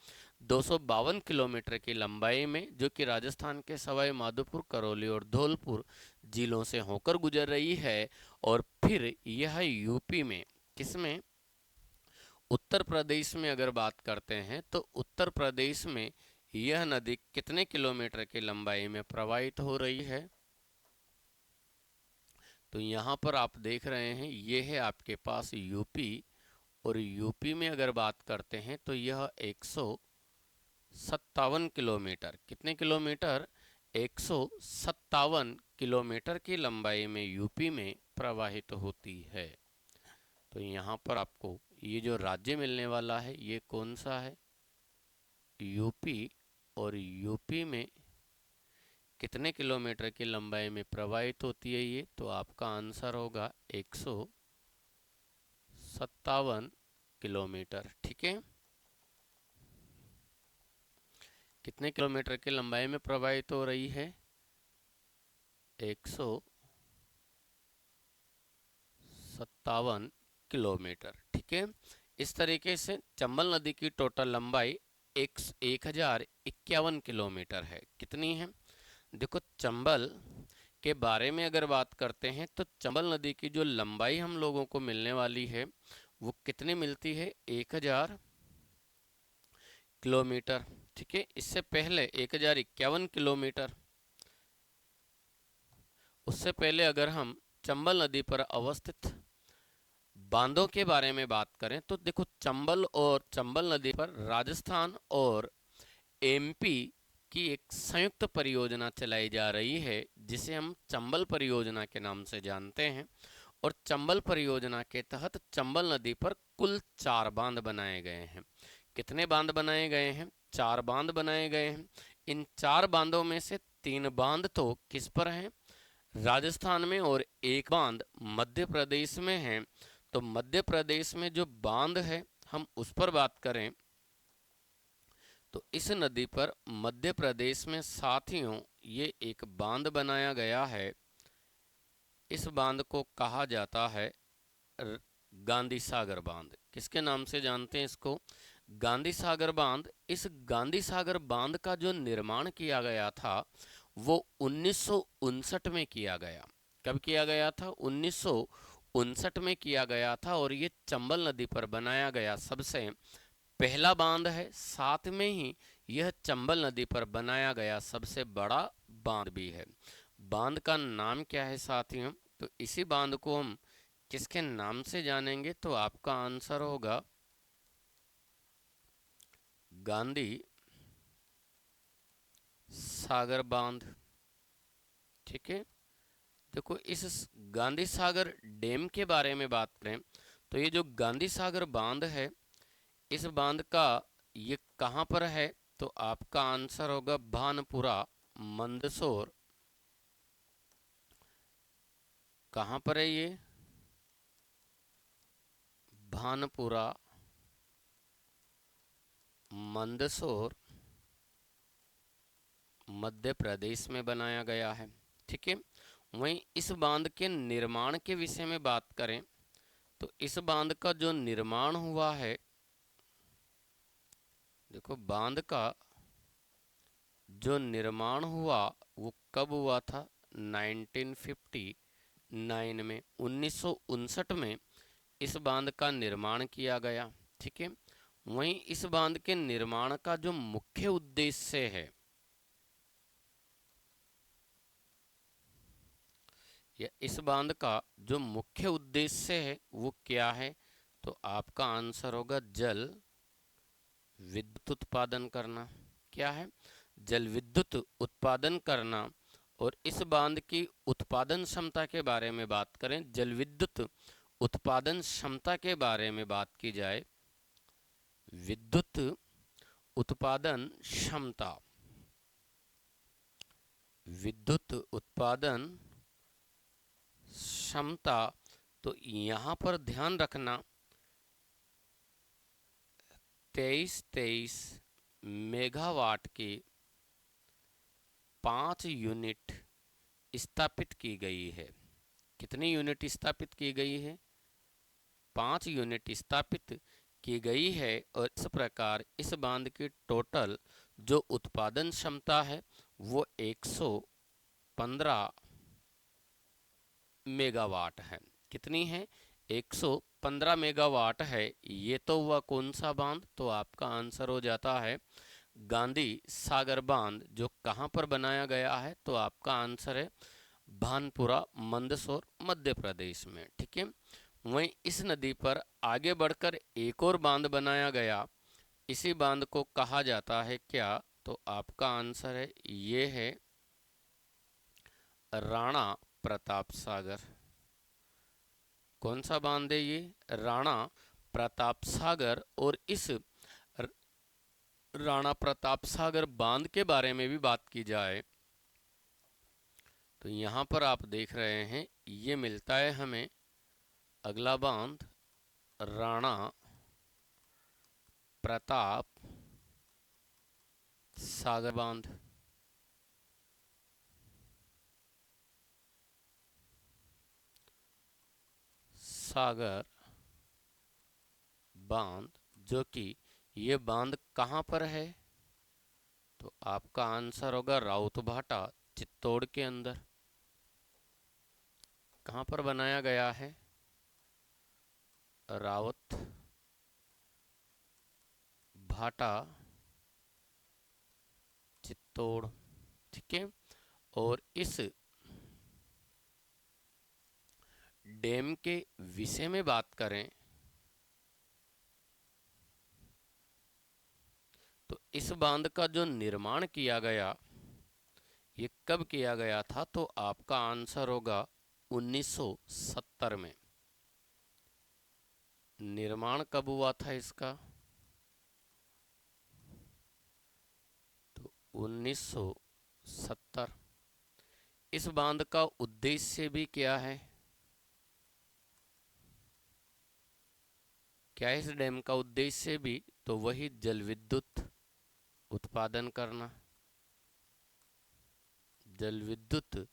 252 किलोमीटर की लंबाई में, जो कि राजस्थान के सवाई माधोपुर, करौली और धौलपुर जिलों से होकर गुजर रही है। और फिर यह यूपी में किसमें, उत्तर प्रदेश में अगर बात करते हैं तो उत्तर प्रदेश में यह नदी कितने किलोमीटर की लंबाई में प्रवाहित हो रही है। तो यहाँ पर आप देख रहे हैं ये है आपके पास यूपी, और यूपी में अगर बात करते हैं तो यह 157 किलोमीटर, कितने किलोमीटर, 157 किलोमीटर की लंबाई में यूपी में प्रवाहित होती है। तो यहाँ पर आपको ये जो राज्य मिलने वाला है ये कौन सा है, यूपी, और यूपी में कितने किलोमीटर की लंबाई में प्रवाहित होती है ये, तो आपका आंसर होगा 157 किलोमीटर। ठीक है, कितने किलोमीटर की लंबाई में प्रवाहित हो रही है, 157 किलोमीटर। ठीक है, इस तरीके से चंबल नदी की टोटल लंबाई 1051 किलोमीटर है। कितनी है, देखो चंबल के बारे में अगर बात करते हैं तो चंबल नदी की जो लंबाई हम लोगों को मिलने वाली है वो कितनी मिलती है, 1000 किलोमीटर। ठीक है, इससे पहले 1051 किलोमीटर, उससे पहले अगर हम चंबल नदी पर अवस्थित बांधों के बारे में बात करें तो देखो चंबल नदी पर राजस्थान और एमपी की एक संयुक्त परियोजना चलाई जा रही है जिसे हम चंबल परियोजना के नाम से जानते हैं। और चंबल परियोजना के तहत चंबल नदी पर कुल 4 बांध बनाए गए हैं। कितने बांध बनाए गए हैं, 4 बांध बनाए गए हैं। इन 4 बांधों में से 3 बांध तो किस पर हैं, राजस्थान में, और एक बांध मध्य प्रदेश में है। तो मध्य प्रदेश में जो बांध है हम उस पर बात करें तो इस नदी पर मध्य प्रदेश में साथियों ये एक बांध बनाया गया है। इस बांध को कहा जाता है गांधी सागर बांध। किसके नाम से जानते हैं इसको, गांधी सागर बांध। इस गांधी सागर बांध का जो निर्माण किया गया था वो 1959 में किया गया। कब किया गया था, 1959 में किया गया था। और ये चंबल नदी पर बनाया गया सबसे पहला बांध है, साथ में ही यह चंबल नदी पर बनाया गया सबसे बड़ा बांध भी है। बांध का नाम क्या है साथियों, तो इसी बांध को हम किसके नाम से जानेंगे, तो आपका आंसर होगा गांधी सागर बांध। ठीक है, देखो इस गांधी सागर डैम के बारे में बात करें तो ये जो गांधी सागर बांध है इस बांध का ये कहाँ पर है, तो आपका आंसर होगा भानपुरा, मंदसौर। कहाँ पर है ये, भानपुरा, मंदसौर, मध्य प्रदेश में बनाया गया है। ठीक है, वहीं इस बांध के निर्माण के विषय में बात करें तो इस बांध का जो निर्माण हुआ है, देखो बांध का जो निर्माण हुआ वो कब हुआ था, 1959 में, 1959 में इस बांध का निर्माण किया गया। ठीक है, वहीं इस बांध के निर्माण का जो मुख्य उद्देश्य है या इस बांध का जो मुख्य उद्देश्य है वो क्या है, तो आपका आंसर होगा जल विद्युत उत्पादन करना। क्या है, जल विद्युत उत्पादन करना। और इस बांध की उत्पादन क्षमता के बारे में बात करें, जल विद्युत उत्पादन क्षमता के बारे में बात की जाए, विद्युत उत्पादन क्षमता, विद्युत उत्पादन क्षमता। तो यहाँ पर ध्यान रखना 23 मेगावाट की 5 यूनिट स्थापित की गई है। कितनी यूनिट स्थापित की गई है? 5 यूनिट स्थापित की गई है। और इस प्रकार इस बांध की टोटल जो उत्पादन क्षमता है वो 115 मेगावाट है। कितनी है? 115 मेगावाट है। ये तो हुआ कौन सा बांध? तो आपका आंसर हो जाता है गांधी सागर बांध, जो कहाँ पर बनाया गया है? तो आपका आंसर है भानपुरा, मंदसौर, मध्य प्रदेश में। ठीक है। वहीं इस नदी पर आगे बढ़कर एक और बांध बनाया गया। इसी बांध को कहा जाता है क्या? तो आपका आंसर है ये है राणा प्रताप सागर। कौन सा बांध है ये? राणा प्रताप सागर। और इस राणा प्रताप सागर बांध के बारे में भी बात की जाए तो यहाँ पर आप देख रहे हैं ये मिलता है हमें अगला बांध राणा प्रताप सागर बांध। सागर बांध, जो कि ये बांध कहाँ पर है? तो आपका आंसर होगा राउतभाटा, चित्तौड़ के अंदर। कहाँ पर बनाया गया है? रावत भाटा, चित्तौड़। ठीक है। और इस डैम के विषय में बात करें तो इस बांध का जो निर्माण किया गया ये कब किया गया था? तो आपका आंसर होगा 1970 में। निर्माण कब हुआ था इसका? तो 1970। इस बांध का उद्देश्य भी क्या है? क्या है इस डैम का उद्देश्य भी? तो वही जल विद्युत उत्पादन करना, जल विद्युत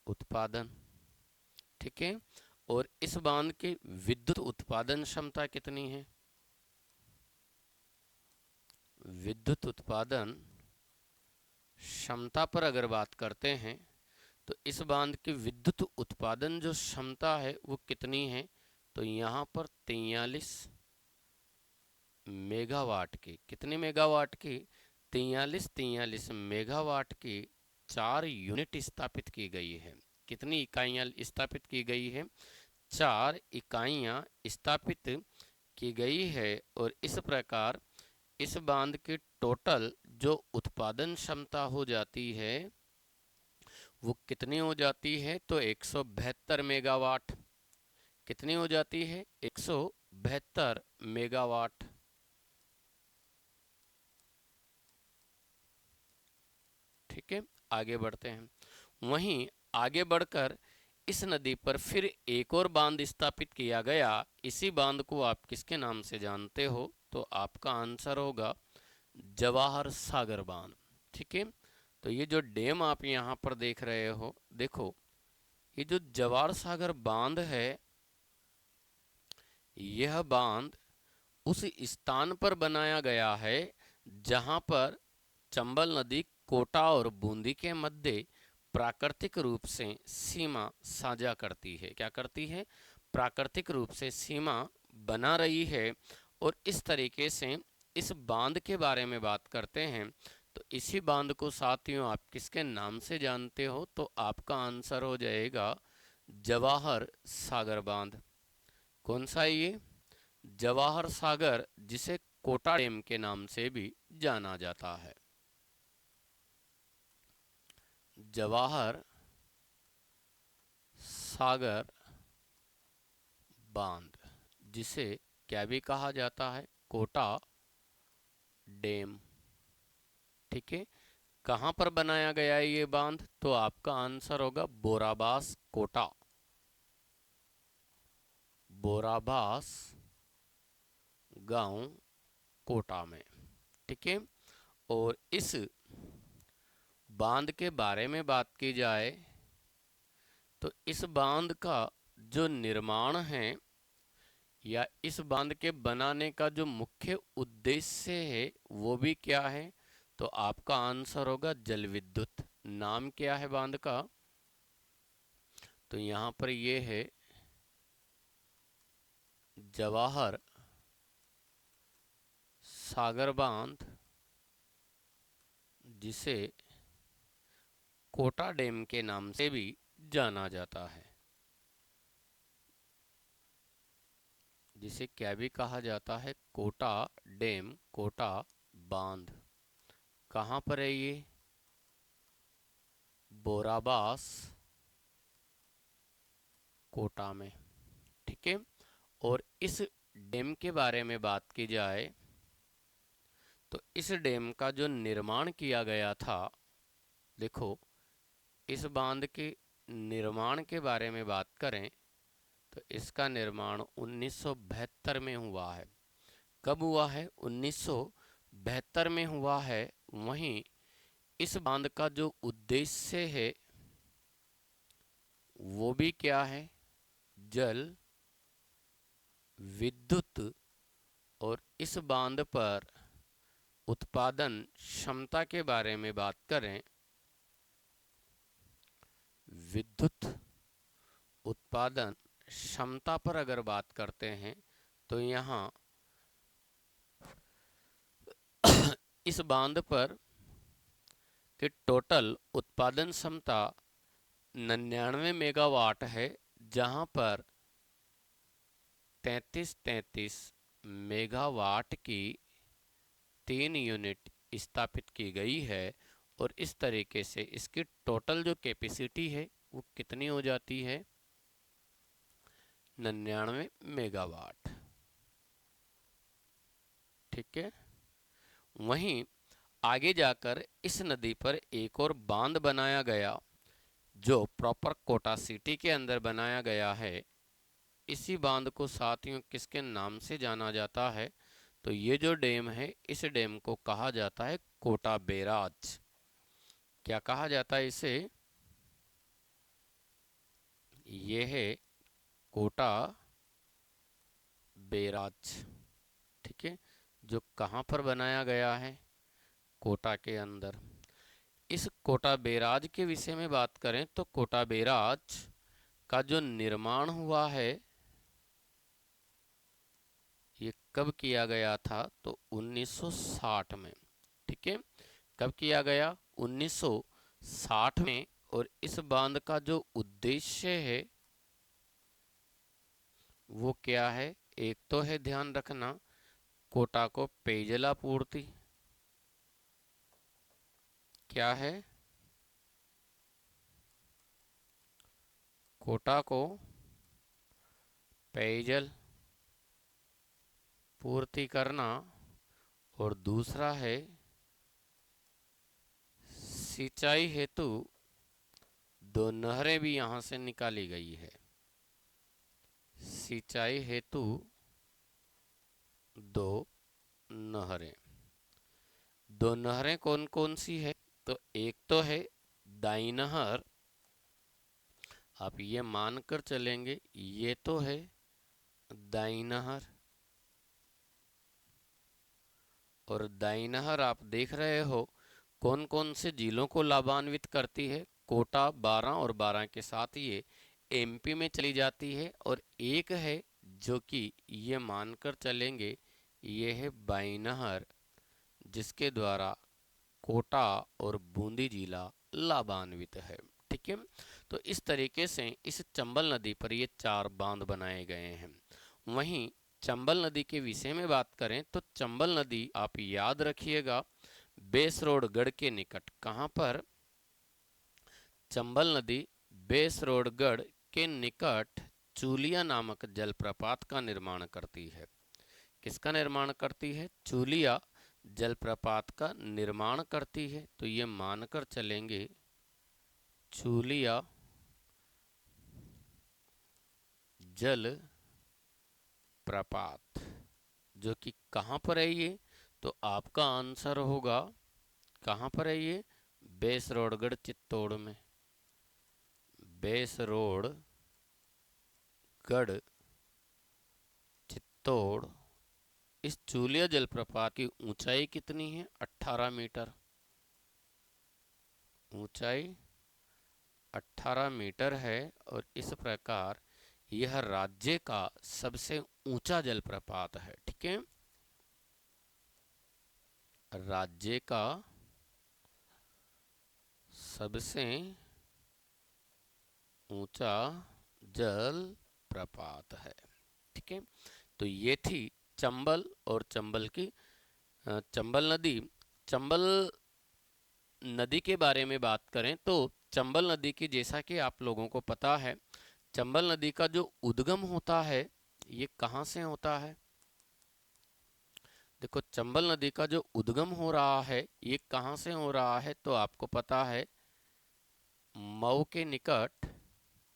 उत्पादन। ठीक है। और इस बांध की विद्युत उत्पादन क्षमता कितनी है? विद्युत उत्पादन क्षमता पर अगर बात करते हैं तो इस बांध की विद्युत उत्पादन जो क्षमता है वो कितनी है? तो यहाँ पर 43 मेगावाट की। कितनी मेगावाट की? 43 मेगावाट की 4 यूनिट स्थापित की गई है। कितनी इकाइयां स्थापित की गई है? 4 इकाइयां स्थापित की गई है। और इस प्रकार इस बांध की टोटल जो उत्पादन क्षमता हो जाती है वो कितनी हो जाती है? तो 172 मेगावाट। कितनी हो जाती है? 172 मेगावाट। ठीक है। आगे बढ़ते हैं। वहीं आगे बढ़कर इस नदी पर फिर एक और बांध स्थापित किया गया। इसी बांध को आप किसके नाम से जानते हो? तो आपका आंसर होगा जवाहर सागर बांध। ठीक है। तो ये जो डैम आप यहाँ पर देख रहे हो, देखो ये जो जवाहर सागर बांध है, यह बांध उस स्थान पर बनाया गया है जहां पर चंबल नदी कोटा और बूंदी के मध्य प्राकृतिक रूप से सीमा साझा करती है। क्या करती है? प्राकृतिक रूप से सीमा बना रही है। और इस तरीके से इस बांध के बारे में बात करते हैं तो इसी बांध को साथियों आप किसके नाम से जानते हो? तो आपका आंसर हो जाएगा जवाहर सागर बांध। कौन सा है ये? जवाहर सागर, जिसे कोटा डैम के नाम से भी जाना जाता है। जवाहर सागर बांध, जिसे क्या भी कहा जाता है? कोटा डैम। ठीक है, कहां पर बनाया गया है ये बांध? तो आपका आंसर होगा बोराबास कोटा, बोराबास गांव कोटा में। ठीक है, और इस बांध के बारे में बात की जाए तो इस बांध का जो निर्माण है या इस बांध के बनाने का जो मुख्य उद्देश्य है वो भी क्या है? तो आपका आंसर होगा जल विद्युत। नाम क्या है बांध का? तो यहां पर ये है जवाहर सागर बांध, जिसे कोटा डैम के नाम से भी जाना जाता है, जिसे क्या भी कहा जाता है? कोटा डैम, कोटा बांध। कहां पर है ये? बोराबास कोटा में। ठीक है, और इस डैम के बारे में बात की जाए तो इस डैम का जो निर्माण किया गया था, देखो इस बांध के निर्माण के बारे में बात करें तो इसका निर्माण 1972 में हुआ है। कब हुआ है? 1972 में हुआ है। वहीं इस बांध का जो उद्देश्य है वो भी क्या है? जल विद्युत। और इस बांध पर उत्पादन क्षमता के बारे में बात करें, विद्युत उत्पादन क्षमता पर अगर बात करते हैं तो यहाँ इस बांध पर कि टोटल उत्पादन क्षमता 99 मेगावाट है, जहां पर 33 मेगावाट की 3 यूनिट स्थापित की गई है। और इस तरीके से इसकी टोटल जो कैपेसिटी है वो कितनी हो जाती है? 99 मेगावाट। ठीक है, वहीं आगे जाकर इस नदी पर एक और बांध बनाया गया जो प्रॉपर कोटा सिटी के अंदर बनाया गया है। इसी बांध को साथियों किसके नाम से जाना जाता है? तो ये जो डैम है इस डैम को कहा जाता है कोटा बैराज। क्या कहा जाता है इसे? ये है कोटा बैराज। ठीक है, जो कहाँ पर बनाया गया है? कोटा के अंदर। इस कोटा बैराज के विषय में बात करें तो कोटा बैराज का जो निर्माण हुआ है ये कब किया गया था? तो 1960 में। ठीक है, कब किया गया? 1960 में। और इस बांध का जो उद्देश्य है वो क्या है? एक तो है, ध्यान रखना, कोटा को पेयजल आपूर्ति। क्या है? कोटा को पेयजल पूर्ति करना। और दूसरा है सिंचाई हेतु 2 नहरें भी यहां से निकाली गई है। सिंचाई हेतु 2 नहरें। 2 नहरें कौन कौन सी है? तो एक तो है दाई नहर। आप ये मानकर चलेंगे ये तो है दाई नहर। और दाई नहर आप देख रहे हो कौन कौन से जिलों को लाभान्वित करती है? कोटा, बारां, और बारां के साथ ये एमपी में चली जाती है। और एक है जो कि ये मानकर चलेंगे ये है बाई नहर, जिसके द्वारा कोटा और बूंदी जिला लाभान्वित है। ठीक है, तो इस तरीके से इस चंबल नदी पर ये 4 बांध बनाए गए हैं। वहीं चंबल नदी के विषय में बात करें तो चंबल नदी आप याद रखिएगा बेसरोडगढ़ के निकट। कहां पर? चंबल नदी बेसरोडगढ़ के निकट चूलिया नामक जलप्रपात का निर्माण करती है। किसका निर्माण करती है? चूलिया जलप्रपात का निर्माण करती है। तो ये मानकर चलेंगे चूलिया जल प्रपात, जो कि कहाँ पर है ये? तो आपका आंसर होगा, कहाँ पर है ये? बेसरोडगढ़ चित्तौड़ में। बेसरोडगढ़ चित्तौड़। इस चूलिया जलप्रपात की ऊंचाई कितनी है? 18 मीटर। ऊंचाई 18 मीटर है और इस प्रकार यह राज्य का सबसे ऊंचा जलप्रपात है। ठीक है, राज्य का सबसे ऊंचा जल प्रपात है। ठीक है, तो ये थी चंबल और चंबल की चंबल नदी। चंबल नदी के बारे में बात करें तो चंबल नदी की, जैसा कि आप लोगों को पता है, चंबल नदी का जो उद्गम होता है ये कहाँ से होता है? देखो, चंबल नदी का जो उद्गम हो रहा है ये कहाँ से हो रहा है? तो आपको पता है मऊ के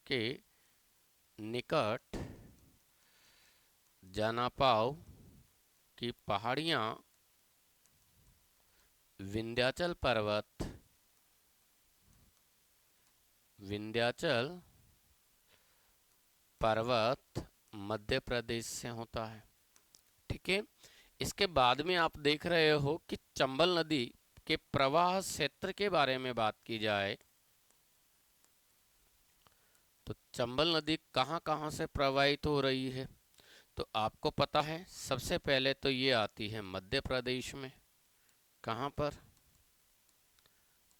के निकट जनापाव की पहाड़ियाँ, विंध्याचल पर्वत, विंध्याचल पर्वत मध्य प्रदेश से होता है। ठीक है, इसके बाद में आप देख रहे हो कि चंबल नदी के प्रवाह क्षेत्र के बारे में बात की जाए तो चंबल नदी कहाँ कहाँ से प्रवाहित हो रही है? तो आपको पता है, सबसे पहले तो ये आती है मध्य प्रदेश में। कहाँ पर?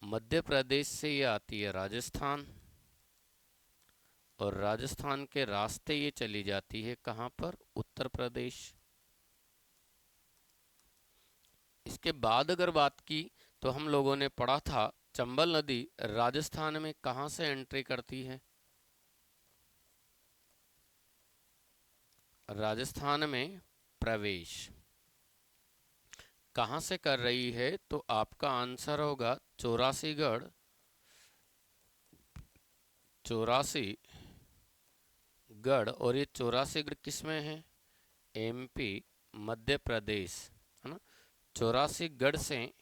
मध्य प्रदेश से ये आती है राजस्थान, और राजस्थान के रास्ते ये चली जाती है कहाँ पर? उत्तर प्रदेश। इसके बाद अगर बात की तो हम लोगों ने पढ़ा था चंबल नदी राजस्थान में कहाँ से एंट्री करती है? राजस्थान में प्रवेश कहाँ से कर रही है? तो आपका आंसर होगा चौरासीगढ़, चौरासीगढ़। और ये चौरासीगढ़ किस में है? एमपी, मध्य प्रदेश, है ना। चौरासीगढ़ से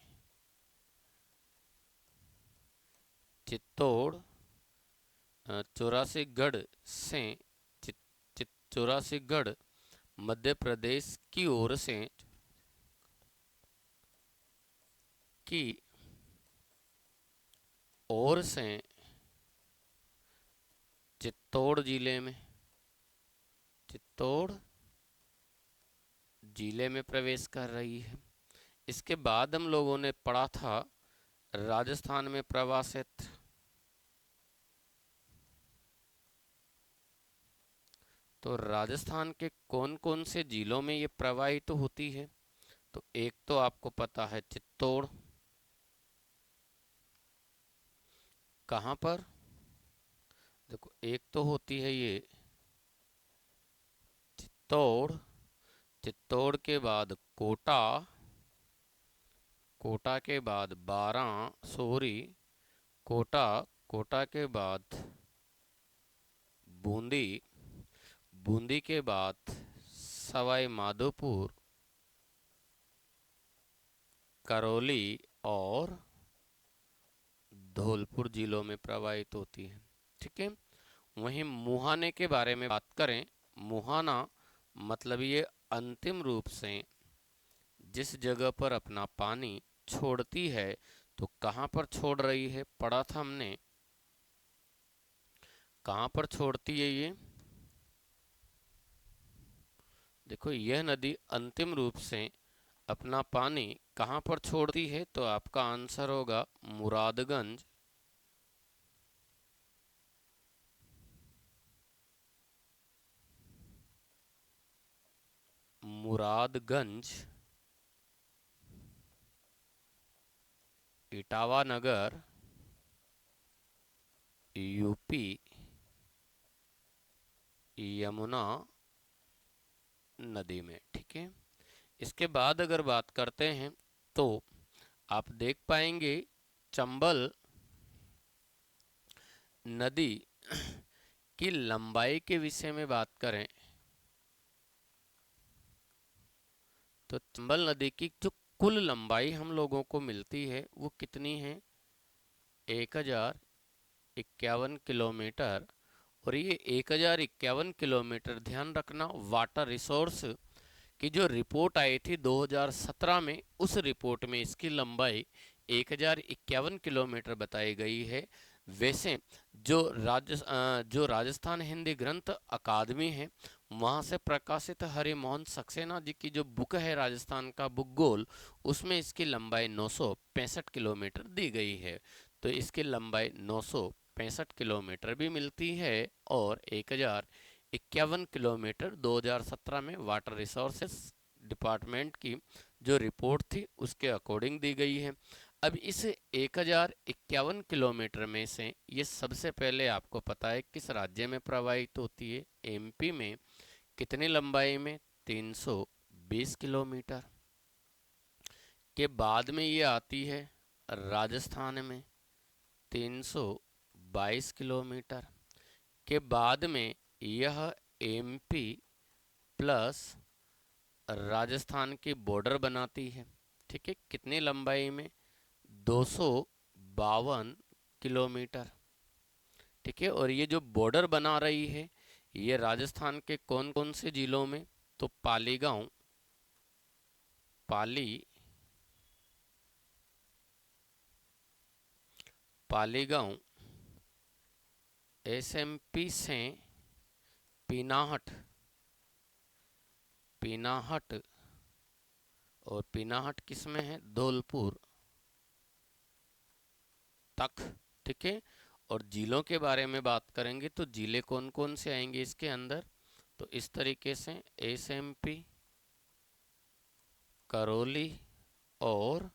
चित्तौड़, चौरासीगढ़ से चौरासीगढ़ मध्य प्रदेश की ओर से चित्तौड़ जिले में प्रवेश कर रही है। इसके बाद हम लोगों ने पढ़ा था राजस्थान में प्रवाह क्षेत्र। तो राजस्थान के कौन कौन से जिलों में ये प्रवाहित तो होती है? तो एक तो आपको पता है चित्तौड़। कहाँ पर? देखो, एक तो होती है ये चित्तौड़, चित्तौड़ के बाद कोटा, कोटा के बाद बारांसूरी, कोटा, कोटा के बाद बूंदी, बूंदी के बाद सवाई माधोपुर, करौली और धौलपुर जिलों में प्रवाहित होती है। ठीक है, वहीं मुहाने के बारे में बात करें, मुहाना मतलब ये अंतिम रूप से जिस जगह पर अपना पानी छोड़ती है, तो कहाँ पर छोड़ रही है? पढ़ा था हमने, कहाँ पर छोड़ती है ये? देखो, यह नदी अंतिम रूप से अपना पानी कहाँ पर छोड़ती है? तो आपका आंसर होगा मुरादगंज, मुरादगंज, इटावा नगर, यूपी, यमुना नदी में। ठीक है, इसके बाद अगर बात करते हैं तो आप देख पाएंगे चंबल नदी की लंबाई के विषय में बात करें तो चंबल नदी की जो कुल लंबाई हम लोगों को मिलती है वो कितनी है, 1051 किलोमीटर। और ये 1051 किलोमीटर, ध्यान रखना, वाटर रिसोर्स की जो रिपोर्ट आई थी 2017 में, उस रिपोर्ट में इसकी लंबाई 1051 किलोमीटर बताई गई है। वैसे जो राजस्थान हिंदी ग्रंथ अकादमी है वहाँ से प्रकाशित हरिमोहन सक्सेना जी की जो बुक है राजस्थान का भूगोल, उसमें इसकी लंबाई 965 किलोमीटर दी गई है। तो इसकी लंबाई 965 किलोमीटर भी मिलती है और 1051 किलोमीटर 2017 में वाटर रिसोर्सेस डिपार्टमेंट की जो रिपोर्ट थी उसके अकॉर्डिंग दी गई है। अब इस 1051 किलोमीटर में से ये सबसे पहले आपको पता है किस राज्य में प्रवाहित होती है, एमपी में। कितनी लंबाई में, 320 किलोमीटर। के बाद में ये आती है राजस्थान में 322 किलोमीटर। के बाद में यह एमपी प्लस राजस्थान की बॉर्डर बनाती है। ठीक है, कितनी लंबाई में, 252 किलोमीटर। ठीक है, और ये जो बॉर्डर बना रही है ये राजस्थान के कौन कौन से जिलों में, तो पालीगांव, पाली, पालीगांव, एसएमपी से पीनाहट, पीनाहट, और पीनाहट किसमें है, धौलपुर तक। ठीक है, और जिलों के बारे में बात करेंगे तो जिले कौन कौन से आएंगे इसके अंदर, तो इस तरीके से एसएमपी, करौली और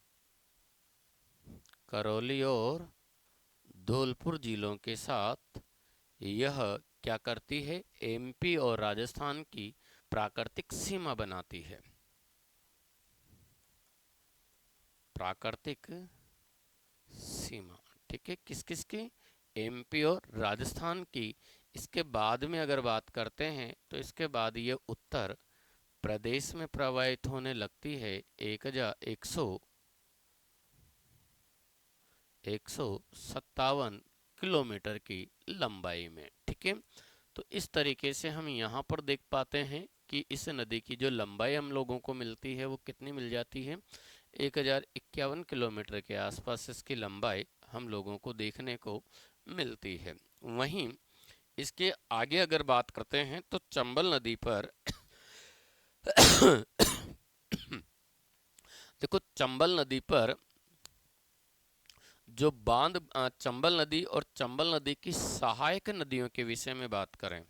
धौलपुर जिलों के साथ यह क्या करती है, एमपी और राजस्थान की प्राकृतिक सीमा बनाती है। प्राकृतिक सीमा, ठीक है, किस किस की, एमपी और राजस्थान की। इसके बाद में अगर बात करते हैं तो इसके बाद ये उत्तर प्रदेश में प्रवाहित होने लगती है 1,157 किलोमीटर की लंबाई में। ठीक है, तो इस तरीके से हम यहाँ पर देख पाते हैं कि इस नदी की जो लंबाई हम लोगों को मिलती है वो कितनी मिल जाती है, 1051 किलोमीटर के आसपास इसकी लंबाई हम लोगों को देखने को मिलती है। वहीं इसके आगे अगर बात करते हैं तो चंबल नदी पर देखो, चंबल नदी पर जो बांध, चंबल नदी और चंबल नदी की सहायक नदियों के विषय में बात करें,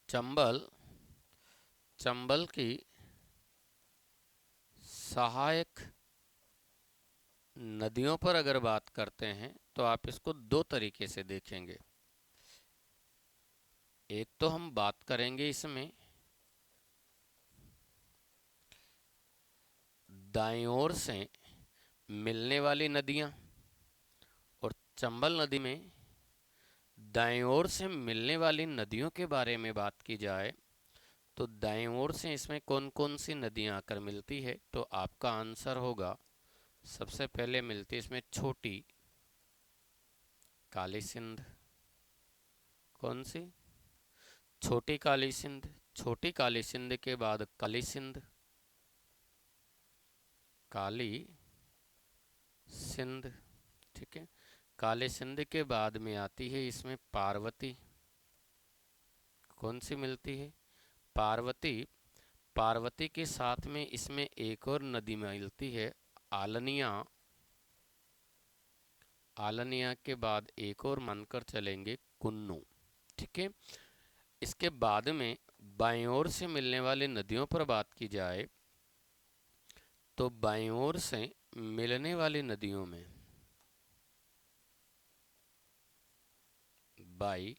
चंबल चंबल की सहायक नदियों पर अगर बात करते हैं तो आप इसको दो तरीके से देखेंगे। एक तो हम बात करेंगे इसमें दाईं ओर से मिलने वाली नदियां, और चंबल नदी में दाईं ओर से मिलने वाली नदियों के बारे में बात की जाए तो दाईं ओर से इसमें कौन कौन सी नदियां आकर मिलती है, तो आपका आंसर होगा सबसे पहले मिलती है इसमें छोटी काली सिंध। कौन सी, छोटी काली सिंध। छोटी काली सिंध के बाद काली सिंध, काली सिंध। ठीक है, काली सिंध के बाद में आती है इसमें पार्वती। कौन सी मिलती है, पार्वती। पार्वती के साथ में इसमें एक और नदी मिलती है, आलनिया। आलनिया के बाद एक और मानकर चलेंगे, कुन्नू। ठीक है, इसके बाद में बाईं ओर से मिलने वाली नदियों पर बात की जाए तो बाईं ओर से मिलने वाली नदियों में बाईं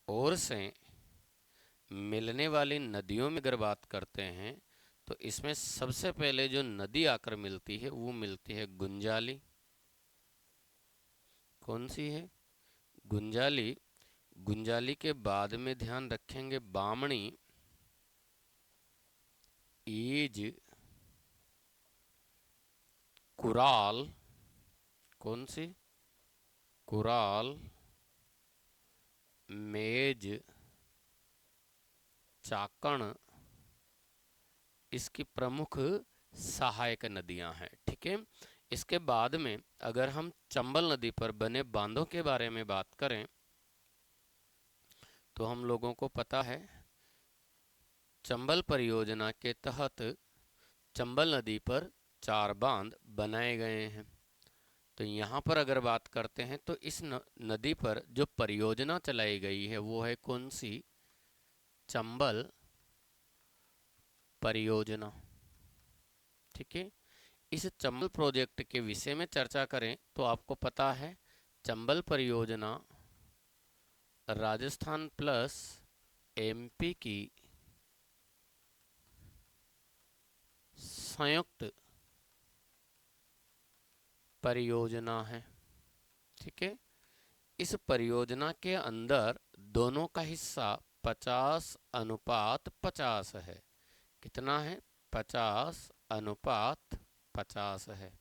ओर से मिलने वाली नदियों में अगर बात करते हैं तो इसमें सबसे पहले जो नदी आकर मिलती है वो मिलती है गुंजाली। कौन सी है? गुंजाली। गुंजाली के बाद में ध्यान रखेंगे बामणी, ईज, कुराल। कौन सी? कुराल, मेज, चाकण, इसकी प्रमुख सहायक नदियां हैं। ठीक है। इसके बाद में अगर हम चंबल नदी पर बने बांधों के बारे में बात करें तो हम लोगों को पता है चंबल परियोजना के तहत चंबल नदी पर 4 बांध बनाए गए हैं। तो यहाँ पर अगर बात करते हैं तो इस नदी पर जो परियोजना चलाई गई है वो है कौन सी? चंबल परियोजना। ठीक है। इस चंबल प्रोजेक्ट के विषय में चर्चा करें तो आपको पता है चंबल परियोजना राजस्थान प्लस एमपी की संयुक्त परियोजना है। ठीक है। इस परियोजना के अंदर दोनों का हिस्सा 50:50 है। कितना है? 50:50 है।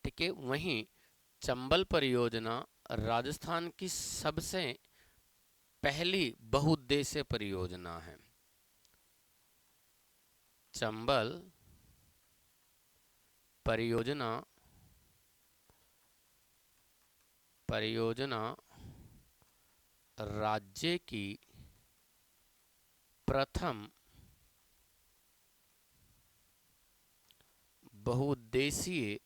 ठीक है। वहीं चंबल परियोजना राजस्थान की सबसे पहली बहुउद्देश्य परियोजना है। चंबल परियोजना राज्य की प्रथम बहुउद्देशीय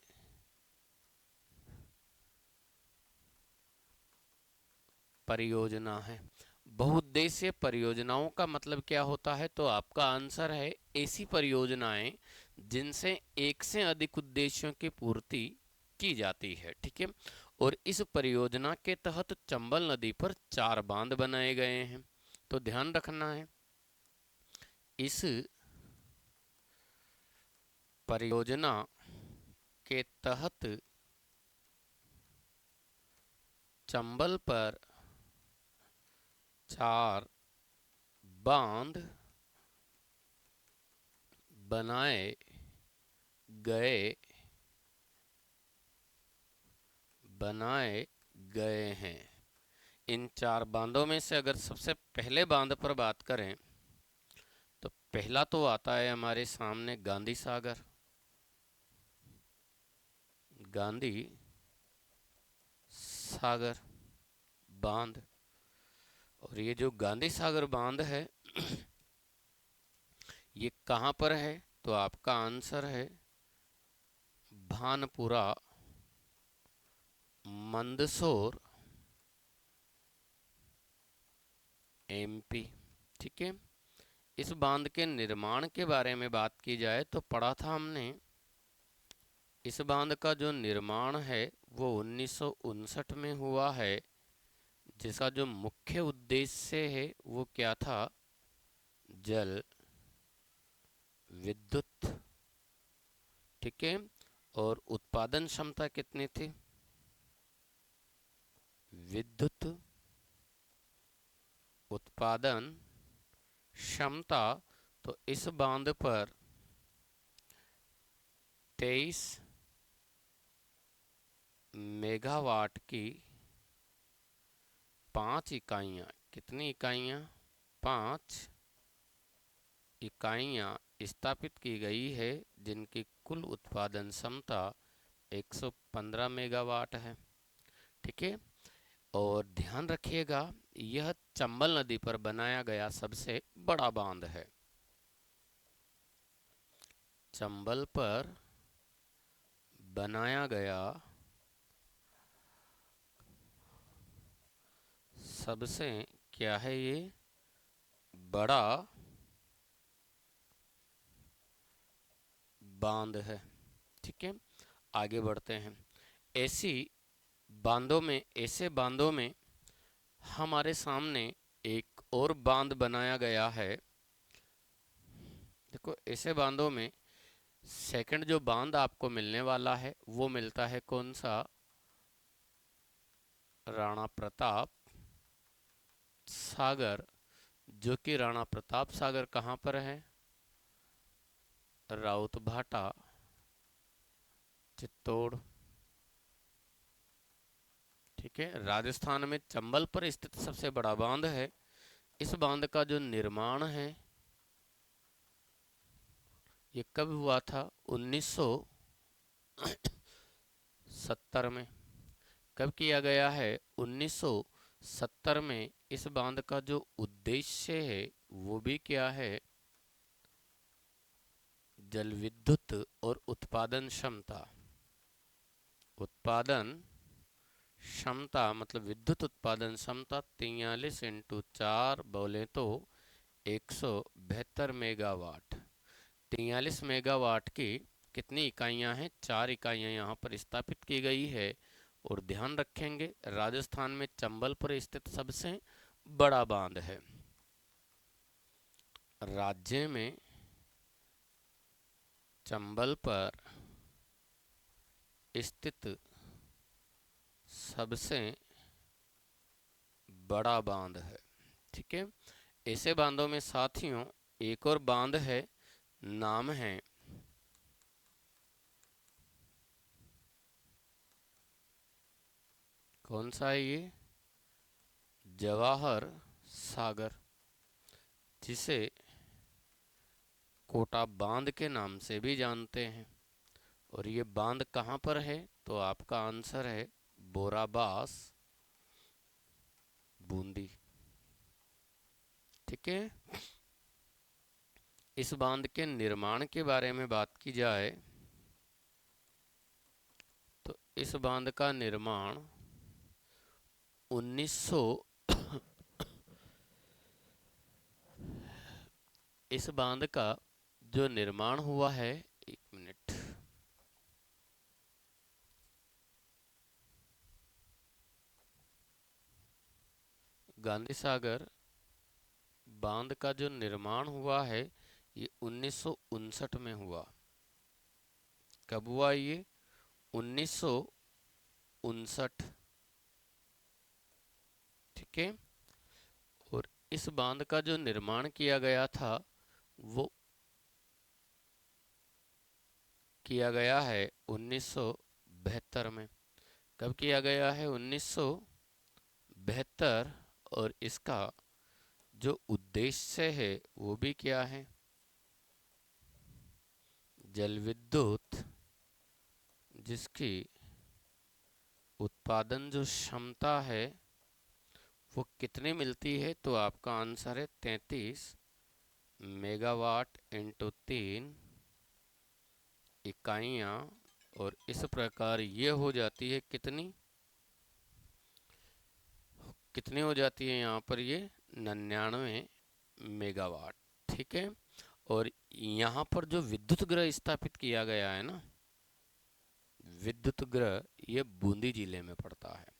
परियोजना है। बहुउद्देशीय परियोजनाओं का मतलब क्या होता है? तो आपका आंसर है ऐसी परियोजनाएं जिनसे एक से अधिक उद्देश्यों की पूर्ति की जाती है। ठीक है। और इस परियोजना के तहत चंबल नदी पर 4 बांध बनाए गए हैं। तो ध्यान रखना है इस परियोजना के तहत चंबल पर 4 बांध बनाए गए हैं। इन 4 बांधों में से अगर सबसे पहले बांध पर बात करें तो पहला तो आता है हमारे सामने गांधी सागर बांध। और ये जो गांधी सागर बांध है ये कहाँ पर है? तो आपका आंसर है भानपुरा, मंदसौर, एमपी। ठीक है। इस बांध के निर्माण के बारे में बात की जाए तो पढ़ा था हमने इस बांध का जो निर्माण है वो 1959 में हुआ है, जिसका जो मुख्य उद्देश्य है वो क्या था? जल विद्युत। ठीक है। और उत्पादन क्षमता कितनी थी? विद्युत उत्पादन क्षमता तो इस बांध पर 23 मेगावाट की 5 इकाइयाँ। कितनी इकाइयाँ? 5 इकाइयाँ स्थापित की गई है जिनकी कुल उत्पादन क्षमता 115 मेगावाट है। ठीक है। और ध्यान रखिएगा यह चंबल नदी पर बनाया गया सबसे बड़ा बांध है। चंबल पर बनाया गया सबसे क्या है? ये बड़ा बांध है। ठीक है। आगे बढ़ते हैं। ऐसे बांधों में हमारे सामने एक और बांध बनाया गया है। देखो ऐसे बांधों में सेकंड जो बांध आपको मिलने वाला है वो मिलता है कौन सा, राणा प्रताप सागर, जो कि राणा प्रताप सागर कहाँ पर है, राउत भाटा चित्तौड़। ठीक है, राजस्थान में चंबल पर स्थित सबसे बड़ा बांध है। इस बांध का जो निर्माण है ये कब हुआ था, 1970 में। कब किया गया है, 1970 में। इस बांध का जो उद्देश्य है वो भी क्या है, जल विद्युत और उत्पादन क्षमता। उत्पादन क्षमता मतलब विद्युत उत्पादन क्षमता 43 इंटू 4 बोले तो 172 मेगावाट। 43 मेगावाट की कितनी इकाइयां हैं, 4 इकाइयां यहाँ पर स्थापित की गई है। और ध्यान रखेंगे राजस्थान में चंबल पर स्थित सबसे बड़ा बांध है। राज्य में चंबल पर स्थित सबसे बड़ा बांध है। ठीक है, ऐसे बांधों में साथियों एक और बांध है, नाम है कौन सा है ये, जवाहर सागर, जिसे कोटा बांध के नाम से भी जानते हैं। और ये बांध कहाँ पर है, तो आपका आंसर है बोराबास बूंदी। ठीक है, इस बांध के निर्माण के बारे में बात की जाए तो इस बांध का निर्माण 1900 इस बांध का जो निर्माण हुआ है, एक मिनट, गांधी सागर बांध का जो निर्माण हुआ है ये 1959 में हुआ। कब हुआ ये, 1959। ठीक है, और इस बांध का जो निर्माण किया गया था वो किया गया है 1972 में। कब किया गया है, 1972। और इसका जो उद्देश्य है वो भी क्या है, जल विद्युत, जिसकी उत्पादन जो क्षमता है वो कितनी मिलती है, तो आपका आंसर है 33 मेगावाट इंटू 3 इकाइयाँ। और इस प्रकार ये हो जाती है कितनी, कितनी हो जाती है यहाँ पर ये 99 मेगावाट। ठीक है, और यहाँ पर जो विद्युत गृह स्थापित किया गया है ना, विद्युत गृह, ये बूंदी जिले में पड़ता है।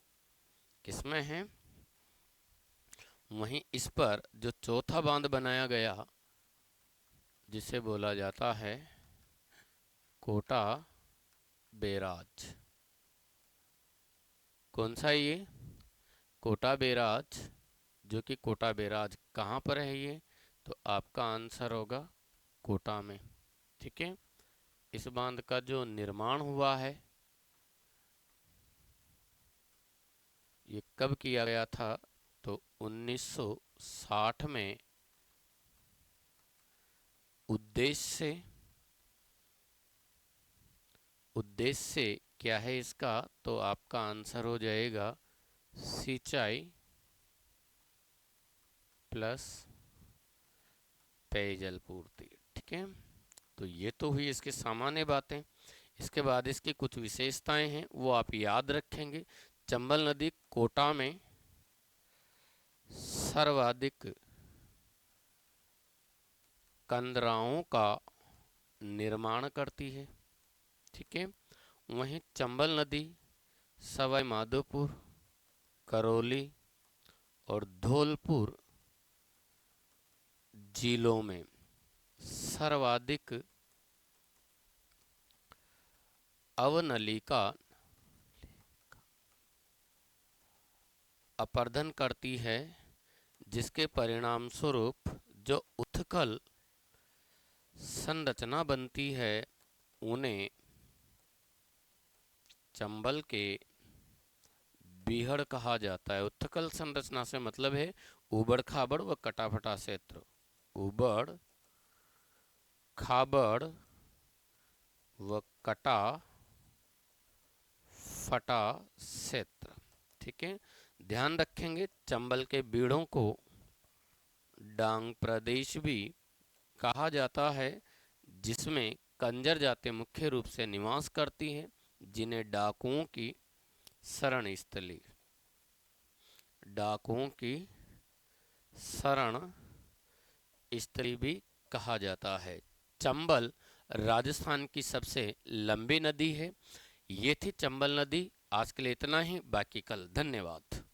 किसमें है, वहीं इस पर जो चौथा बांध बनाया गया जिसे बोला जाता है कोटा बैराज। कौन सा ये, कोटा बैराज, जो कि कोटा बैराज कहाँ पर है ये, तो आपका आंसर होगा कोटा में। ठीक है, इस बांध का जो निर्माण हुआ है ये कब किया गया था, तो 1960 में। उद्देश्य उद्देश्य क्या है इसका, तो आपका आंसर हो जाएगा सिंचाई प्लस पेयजल पूर्ति। ठीक है, तो ये तो हुई इसकी सामान्य बातें। इसके बाद इसकी कुछ विशेषताएं हैं वो आप याद रखेंगे। चंबल नदी कोटा में सर्वाधिक कंदराओं का निर्माण करती है। ठीक है, वहीं चंबल नदी सवाई माधोपुर, करौली और धौलपुर जिलों में सर्वाधिक अवनलिका अपरदन करती है, जिसके परिणाम स्वरूप जो उत्कल संरचना बनती है उन्हें चंबल के बीहड़ कहा जाता है। उत्कल संरचना से मतलब है उबड़ खाबड़ व कटाफटा क्षेत्र, उबड़ खाबड़ व कटा फटा क्षेत्र। ठीक है, ध्यान रखेंगे चंबल के बीड़ों को डांग प्रदेश भी कहा जाता है, जिसमें कंजर जातें मुख्य रूप से निवास करती हैं, जिन्हें डाकुओं की शरण स्थली, डाकुओं की शरण स्थली भी कहा जाता है। चंबल राजस्थान की सबसे लंबी नदी है। ये थी चंबल नदी। आज के लिए इतना ही, बाकी कल। धन्यवाद।